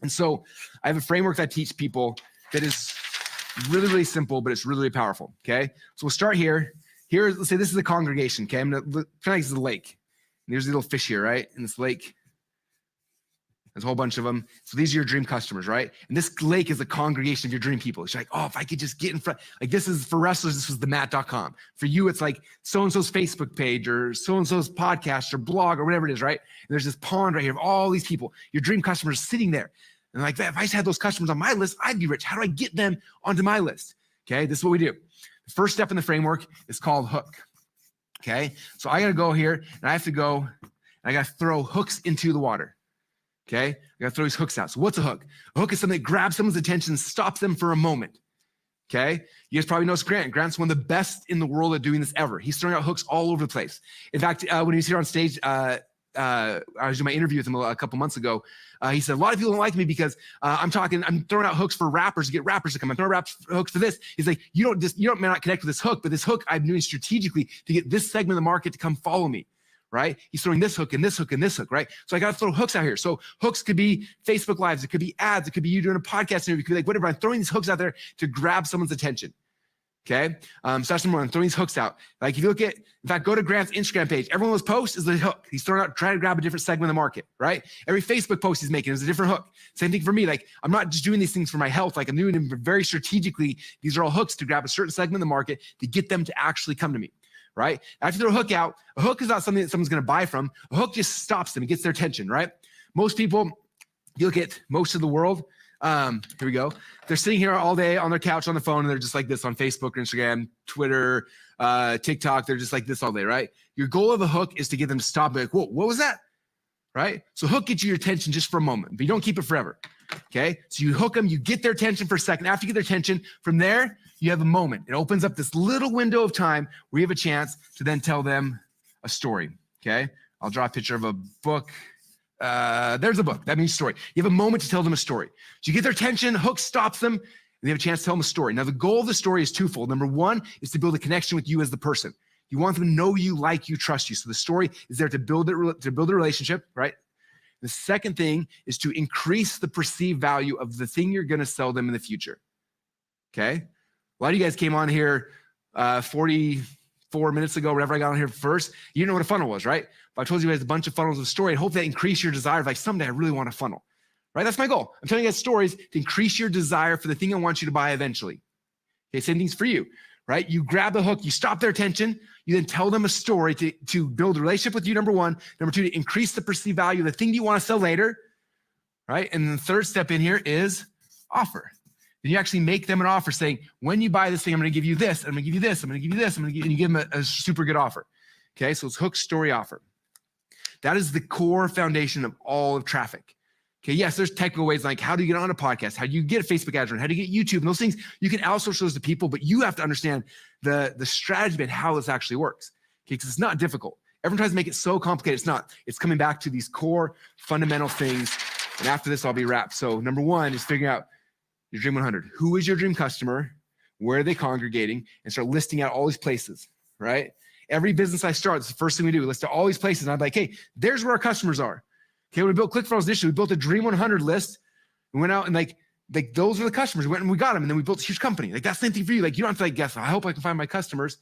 And so I have a framework that I teach people that is really, really simple, but it's really, really powerful. Okay. So we'll start here. Here, let's say this is a congregation. Okay. I'm gonna kind of like this is a lake. And there's a little fish here, right? In this lake. There's a whole bunch of them. So these are your dream customers, right? And this lake is the congregation of your dream people. It's like, oh, if I could just get in front, like this is for wrestlers, this was the Matt.com. For you, it's like so-and-so's Facebook page or so-and-so's podcast or blog or whatever it is, right? And there's this pond right here of all these people, your dream customers sitting there. And like that, if I just had those customers on my list, I'd be rich. How do I get them onto my list? Okay, this is what we do. The first step in the framework is called hook. Okay, so I got to go here and I have to go and I got to throw hooks into the water. Okay, I gotta throw these hooks out. So what's a hook? A hook is something that grabs someone's attention, stops them for a moment. Okay, you guys probably know Grant. Grant's one of the best in the world at doing this ever. He's throwing out hooks all over the place. In fact, when he was here on stage, I was doing my interview with him a couple months ago. He said, a lot of people don't like me because I'm throwing out hooks for rappers to get rappers to come. I'm throwing out hooks for this. He's like, you may not connect with this hook, but this hook I'm doing strategically to get this segment of the market to come follow me. Right? He's throwing this hook and this hook and this hook, right? So I got to throw hooks out here. So hooks could be Facebook Lives. It could be ads. It could be you doing a podcast interview. It could be like whatever. I'm throwing these hooks out there to grab someone's attention. Okay. So that's number one. I'm throwing these hooks out. Like if you look at, in fact, go to Grant's Instagram page. Every one of those posts is the hook. He's throwing out, trying to grab a different segment of the market, right? Every Facebook post he's making is a different hook. Same thing for me. Like I'm not just doing these things for my health. Like I'm doing them very strategically. These are all hooks to grab a certain segment of the market to get them to actually come to me. Right? After throw a hook out, a hook is not something that someone's going to buy from. A hook just stops them. It gets their attention, right? Most people, you look at most of the world, here we go. They're sitting here all day on their couch on the phone and they're just like this on Facebook, Instagram, Twitter, TikTok. They're just like this all day, right? Your goal of a hook is to get them to stop and be like, whoa, what was that? Right? So hook gets you your attention just for a moment, but you don't keep it forever. Okay? So you hook them, you get their attention for a second. After you get their attention, from there, you have a moment. It opens up this little window of time where you have a chance to then tell them a story. Okay? I'll draw a picture of a book. There's a book. That means story. You have a moment to tell them a story. So you get their attention, hook stops them, and they have a chance to tell them a story. Now, the goal of the story is twofold. Number one is to build a connection with you as the person. You want them to know you, like you, trust you. So the story is there to build a relationship, right? The second thing is to increase the perceived value of the thing you're going to sell them in the future. Okay? A lot of you guys came on here 44 minutes ago, whenever I got on here first. You didn't know what a funnel was, right? But I told you guys a bunch of funnels of story. I hope that increase your desire of like, someday I really want a funnel, right? That's my goal. I'm telling you guys stories to increase your desire for the thing I want you to buy eventually. Okay, same thing's for you, right? You grab the hook, you stop their attention, you then tell them a story to build a relationship with you, number one. Number two, to increase the perceived value of the thing you want to sell later, right? And then the third step in here is offer. Then you actually make them an offer saying, when you buy this thing, I'm going to give you this, I'm going to give you this, I'm going to give you this, and you give them a super good offer. Okay, so it's hook, story, offer. That is the core foundation of all of traffic. Okay, yes, there's technical ways like how do you get on a podcast? How do you get a Facebook ad run? How do you get YouTube? And those things, you can outsource those to people, but you have to understand the strategy behind how this actually works. Okay, because it's not difficult. Everyone tries to make it so complicated. It's not. It's coming back to these core fundamental things. And after this, I'll be wrapped. So number one is figuring out your dream 100. Who is your dream customer? Where are they congregating? And start listing out all these places, right? Every business I start, it's the first thing we do. We list out all these places. And I'm like, hey, there's where our customers are. Okay, when we built ClickFunnels initially, we built a Dream 100 list. We went out and like those are the customers. We went and we got them, and then we built a huge company. Like that's the same thing for you. Like you don't have to like guess. I hope I can find my customers.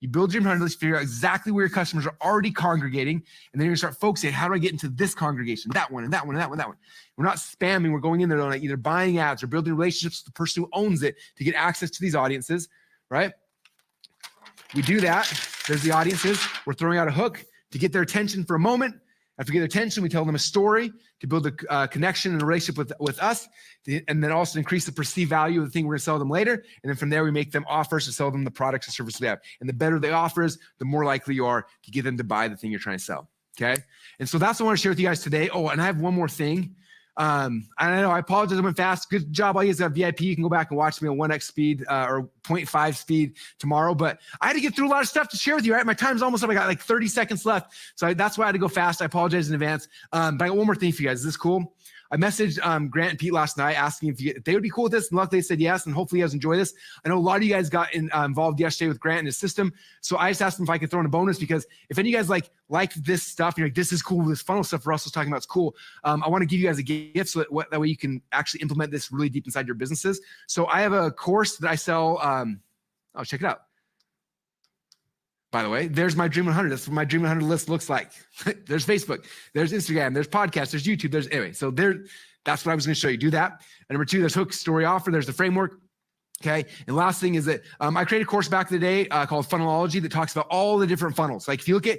You build Dream 100 list, figure out exactly where your customers are already congregating, and then you're gonna start focusing. How do I get into this congregation? That one, and that one, and that one, and that one. We're not spamming. We're going in there like either buying ads or building relationships with the person who owns it to get access to these audiences, right? We do that. There's the audiences. We're throwing out a hook to get their attention for a moment. After we get their attention, we tell them a story to build a connection and a relationship with us, and then also increase the perceived value of the thing we're going to sell them later. And then from there, we make them offers to sell them the products and services we have. And the better the offer is, the more likely you are to get them to buy the thing you're trying to sell. Okay. And so that's what I want to share with you guys today. Oh, and I have one more thing. I know I apologize. I went fast. Good job. All you guys have VIP. You can go back and watch me on 1x speed or 0.5 speed tomorrow. But I had to get through a lot of stuff to share with you. Right, my time's almost up. I got like 30 seconds left, so that's why I had to go fast. I apologize in advance. But I got one more thing for you guys. Is this cool? I messaged Grant and Pete last night asking if they would be cool with this, and luckily they said yes, and hopefully you guys enjoy this. I know a lot of you guys got involved yesterday with Grant and his system, so I just asked them if I could throw in a bonus, because if any of you guys like this stuff, you're like, this is cool, this funnel stuff Russell's talking about is cool. I want to give you guys a gift so that way you can actually implement this really deep inside your businesses. So I have a course that I sell. Oh, check it out. By the way, there's my Dream 100. That's what my Dream 100 list looks like. There's Facebook, there's Instagram, there's podcasts, there's YouTube, so that's what I was going to show you. Do that. And number two, there's hook, story, offer. There's the framework. Okay. And last thing is that I created a course back in the day called Funnelology that talks about all the different funnels. Like if you look at,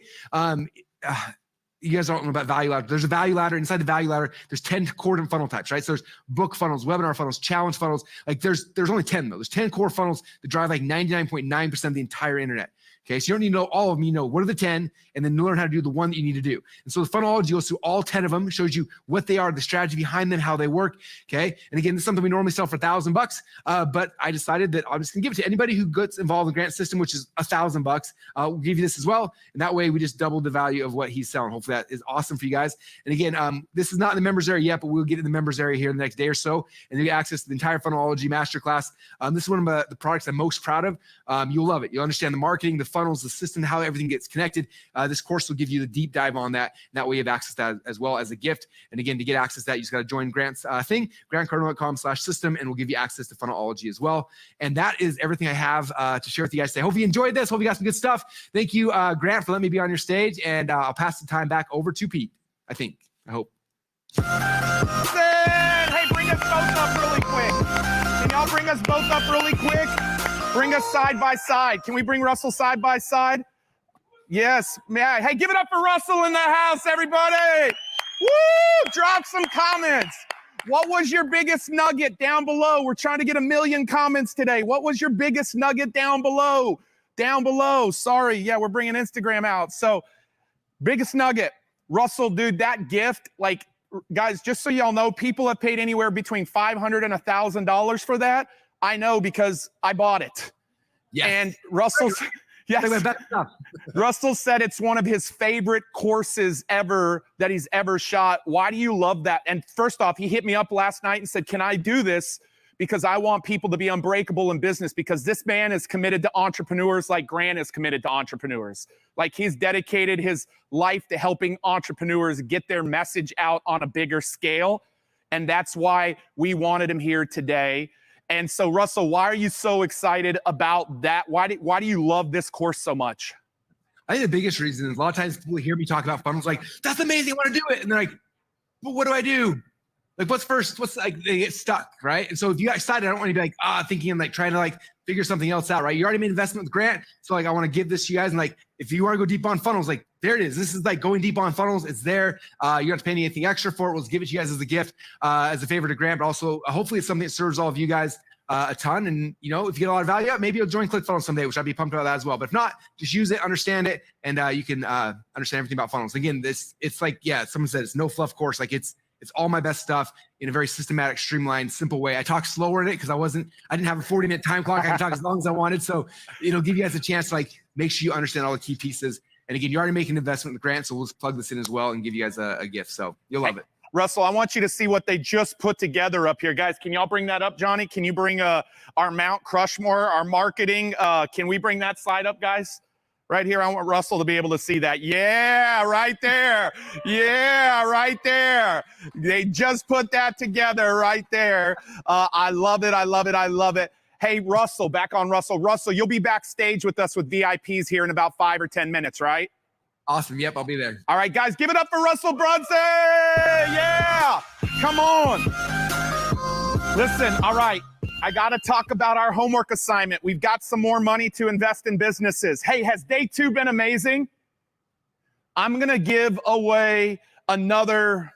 you guys don't know about value ladder. There's a value ladder. Inside the value ladder, there's 10 core different funnel types, right? So there's book funnels, webinar funnels, challenge funnels. Like there's only 10 though. There's 10 core funnels that drive like 99.9% of the entire internet. Okay, so you don't need to know all of them. You know what are the 10, and then learn how to do the one that you need to do. And so the funnelology goes through all 10 of them, shows you what they are, the strategy behind them, how they work. Okay, and again, this is something we normally sell for $1,000, but I decided that I'm just gonna give it to anybody who gets involved in the grant system, which is $1,000. We'll give you this as well, and that way we just doubled the value of what he's selling. Hopefully that is awesome for you guys. And again, this is not in the members area yet, but we'll get in the members area here in the next day or so, and you get access to the entire funnelology masterclass. This is one of the products I'm most proud of. You'll love it. You'll understand the marketing, the funnels, the system, how everything gets connected. This course will give you the deep dive on that. And that way you have access to that as well as a gift. And again, to get access to that, you just got to join Grant's thing, grantcardone.com/system, and we'll give you access to funnelology as well. And that is everything I have to share with you guys today. Hope you enjoyed this. Hope you got some good stuff. Thank you, Grant, for letting me be on your stage. And I'll pass the time back over to Pete, I hope. Hey, bring us both up really quick. Can y'all bring us both up really quick? Bring us side by side. Can we bring Russell side by side? Yes. Hey, give it up for Russell in the house, everybody. Woo! Drop some comments. What was your biggest nugget down below? We're trying to get 1 million comments today. What was your biggest nugget down below? Down below. Sorry. Yeah, we're bringing Instagram out. So, biggest nugget. Russell, dude, that gift, like, guys, just so y'all know, people have paid anywhere between $500 and $1,000 for that. I know because I bought it. Yes. And Russell's, yes, Russell said it's one of his favorite courses ever that he's ever shot. Why do you love that? And first off, he hit me up last night and said, can I do this? Because I want people to be unbreakable in business, because this man is committed to entrepreneurs like Grant is committed to entrepreneurs. Like he's dedicated his life to helping entrepreneurs get their message out on a bigger scale. And that's why we wanted him here today. And so, Russell, why are you so excited about that? Why do you love this course so much? I think the biggest reason is a lot of times people hear me talk about funnels like, that's amazing, I want to do it. And they're like, but what do I do? Like, what's first? What's like, they get stuck, right? And so if you got excited, I don't want you to be like, thinking and like trying to like figure something else out, right? You already made investment with Grant. So like, I want to give this to you guys. And like, if you want to go deep on funnels, like there it is. This is like going deep on funnels. It's there. You don't have to pay anything extra for it. We'll just give it to you guys as a gift, as a favor to Grant, but also hopefully it's something that serves all of you guys a ton. And, you know, if you get a lot of value out, maybe you'll join ClickFunnels someday, which I'd be pumped about that as well. But if not, just use it, understand it, and you can understand everything about funnels. Again, it's like, yeah, someone said it's no fluff course. Like it's all my best stuff in a very systematic, streamlined, simple way. I talk slower in it because I didn't have a 40-minute time clock. I can talk as long as I wanted. So it'll give you guys a chance to like make sure you understand all the key pieces. And again, you're already making an investment with Grant, so we'll just plug this in as well and give you guys a gift. So you'll love it. Russell, I want you to see what they just put together up here. Guys, can y'all bring that up, Johnny? Can you bring our Mount Crushmore, our marketing? Can we bring that slide up, guys? Right here, I want Russell to be able to see that. Yeah, right there. Yeah, right there. They just put that together right there. I love it. I love it. I love it. Hey, Russell, back on Russell. Russell, you'll be backstage with us with VIPs here in about 5 or 10 minutes, right? Awesome. Yep, I'll be there. All right, guys, give it up for Russell Brunson. Yeah, come on. Listen, all right, I got to talk about our homework assignment. We've got some more money to invest in businesses. Hey, has day 2 been amazing? I'm going to give away another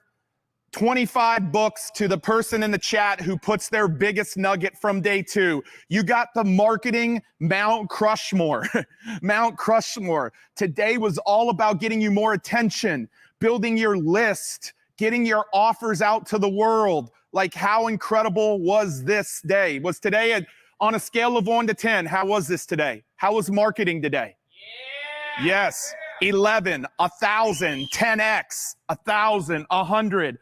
25 books to the person in the chat who puts their biggest nugget from day 2. You got the marketing Mount Crushmore. Mount Crushmore. Today was all about getting you more attention, building your list, getting your offers out to the world. Like, how incredible was this day? Was today on a scale of 1 to 10? How was this today? How was marketing today? Yeah. Yes. 11, 1,000, 10x, 1,000, 100.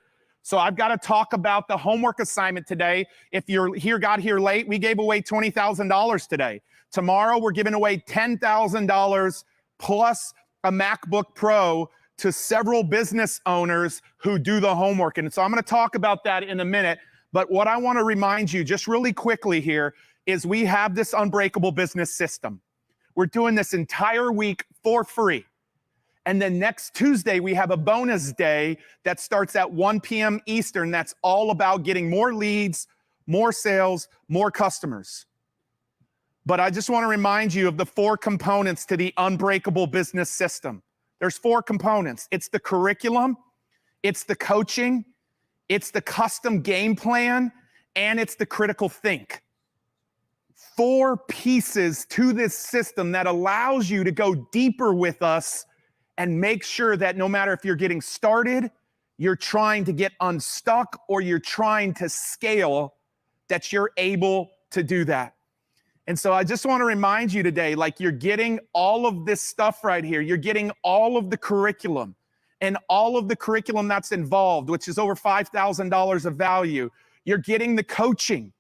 So I've got to talk about the homework assignment today. If you're here, got here late, we gave away $20,000 today. Tomorrow, we're giving away $10,000 plus a MacBook Pro to several business owners who do the homework. And so I'm going to talk about that in a minute. But what I want to remind you just really quickly here is we have this Unbreakable business system. We're doing this entire week for free. And then next Tuesday, we have a bonus day that starts at 1 p.m. Eastern. That's all about getting more leads, more sales, more customers. But I just want to remind you of the 4 components to the Unbreakable business system. There's 4 components. It's the curriculum, it's the coaching, it's the custom game plan, and it's the critical think. 4 pieces to this system that allows you to go deeper with us and make sure that no matter if you're getting started, you're trying to get unstuck, or you're trying to scale, that you're able to do that. And so I just want to remind you today, like, you're getting all of this stuff right here. You're getting all of the curriculum and all of the curriculum that's involved, which is over $5,000 of value. You're getting the coaching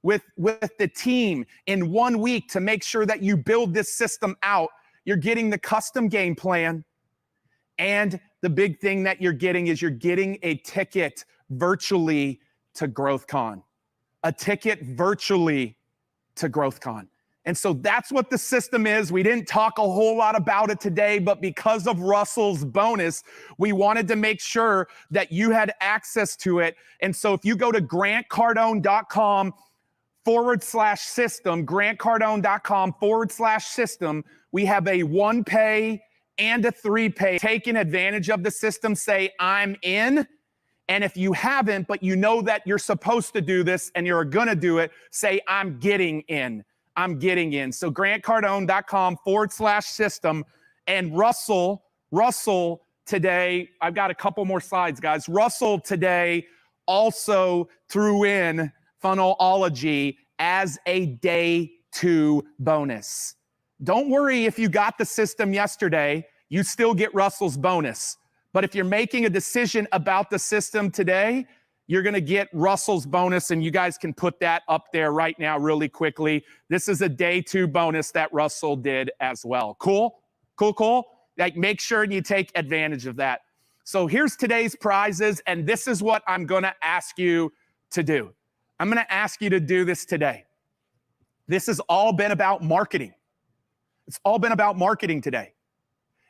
with the team in 1 week to make sure that you build this system out. You're getting the custom game plan. And the big thing that you're getting is you're getting a ticket virtually to GrowthCon. A ticket virtually to GrowthCon. And so that's what the system is. We didn't talk a whole lot about it today, but because of Russell's bonus, we wanted to make sure that you had access to it. And so if you go to grantcardone.com/system, grantcardone.com/system, we have a 1 pay and a 3 pay. Taking advantage of the system, say, I'm in. And if you haven't, but you know that you're supposed to do this and you're going to do it, say, I'm getting in. I'm getting in. So grantcardone.com/system. And Russell today, I've got a couple more slides, guys. Russell today also threw in Funnelology as a day 2 bonus. Don't worry if you got the system yesterday, you still get Russell's bonus. But if you're making a decision about the system today, you're going to get Russell's bonus, and you guys can put that up there right now really quickly. This is a day 2 bonus that Russell did as well. Cool? Cool? Like, make sure you take advantage of that. So here's today's prizes, and this is what I'm going to ask you to do. I'm going to ask you to do this today. This has all been about marketing. It's all been about marketing today.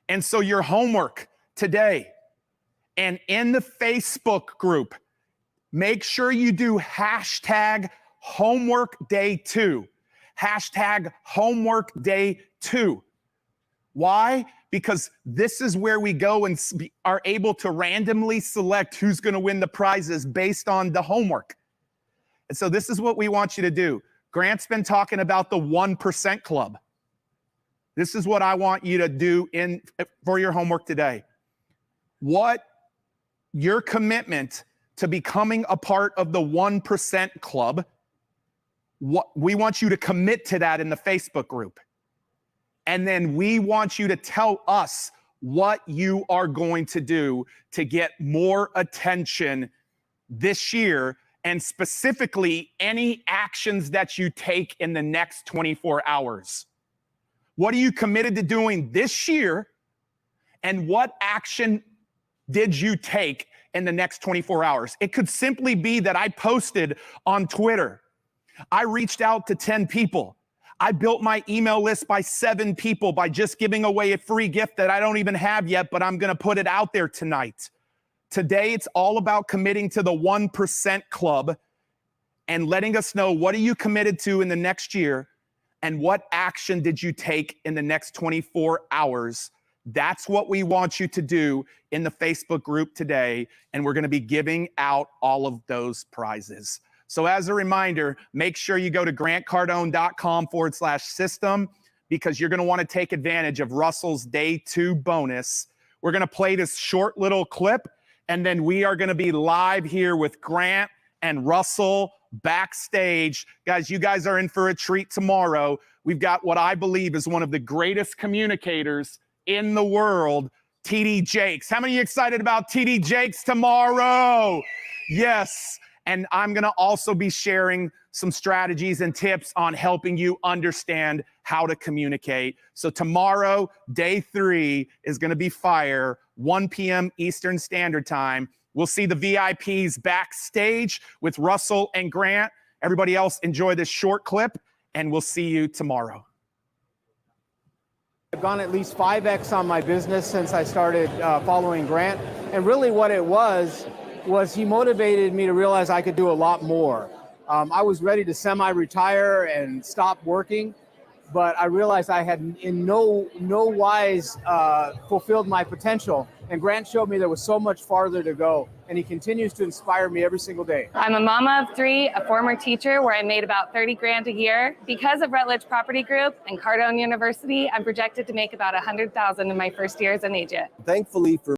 And so your homework today, and in the Facebook group, make sure you do hashtag homework day 2. Hashtag homework day 2. Why? Because this is where we go and are able to randomly select who's going to win the prizes based on the homework. And so this is what we want you to do. Grant's been talking about the 1% club. This is what I want you to do for your homework today. What your commitment to becoming a part of the 1% club, what we want you to commit to that in the Facebook group. And then we want you to tell us what you are going to do to get more attention this year, and specifically any actions that you take in the next 24 hours. What are you committed to doing this year, and what action did you take in the next 24 hours? It could simply be that I posted on Twitter. I reached out to 10 people. I built my email list by 7 people by just giving away a free gift that I don't even have yet, but I'm going to put it out there tonight. Today, it's all about committing to the 1% club and letting us know, what are you committed to in the next year, and what action did you take in the next 24 hours? That's what we want you to do in the Facebook group today, and we're going to be giving out all of those prizes. So as a reminder, make sure you go to grantcardone.com/system, because you're going to want to take advantage of Russell's Day 2 bonus. We're going to play this short little clip, and then we are going to be live here with Grant and Russell backstage. Guys, you guys are in for a treat tomorrow. We've got what I believe is one of the greatest communicators in the world, TD Jakes. How many are excited about TD Jakes tomorrow? Yes. And I'm going to also be sharing some strategies and tips on helping you understand how to communicate. So tomorrow, day 3 is going to be fire, 1 p.m. Eastern Standard Time. We'll see the VIPs backstage with Russell and Grant. Everybody else, enjoy this short clip, and we'll see you tomorrow. I've gone at least 5x on my business since I started following Grant. And really what it was he motivated me to realize I could do a lot more. I was ready to semi-retire and stop working, but I realized I had in no wise fulfilled my potential. And Grant showed me there was so much farther to go, and he continues to inspire me every single day. I'm a mama of 3, a former teacher where I made about 30 grand a year. Because of Rutledge Property Group and Cardone University, I'm projected to make about 100,000 in my first year as an agent. Thankfully for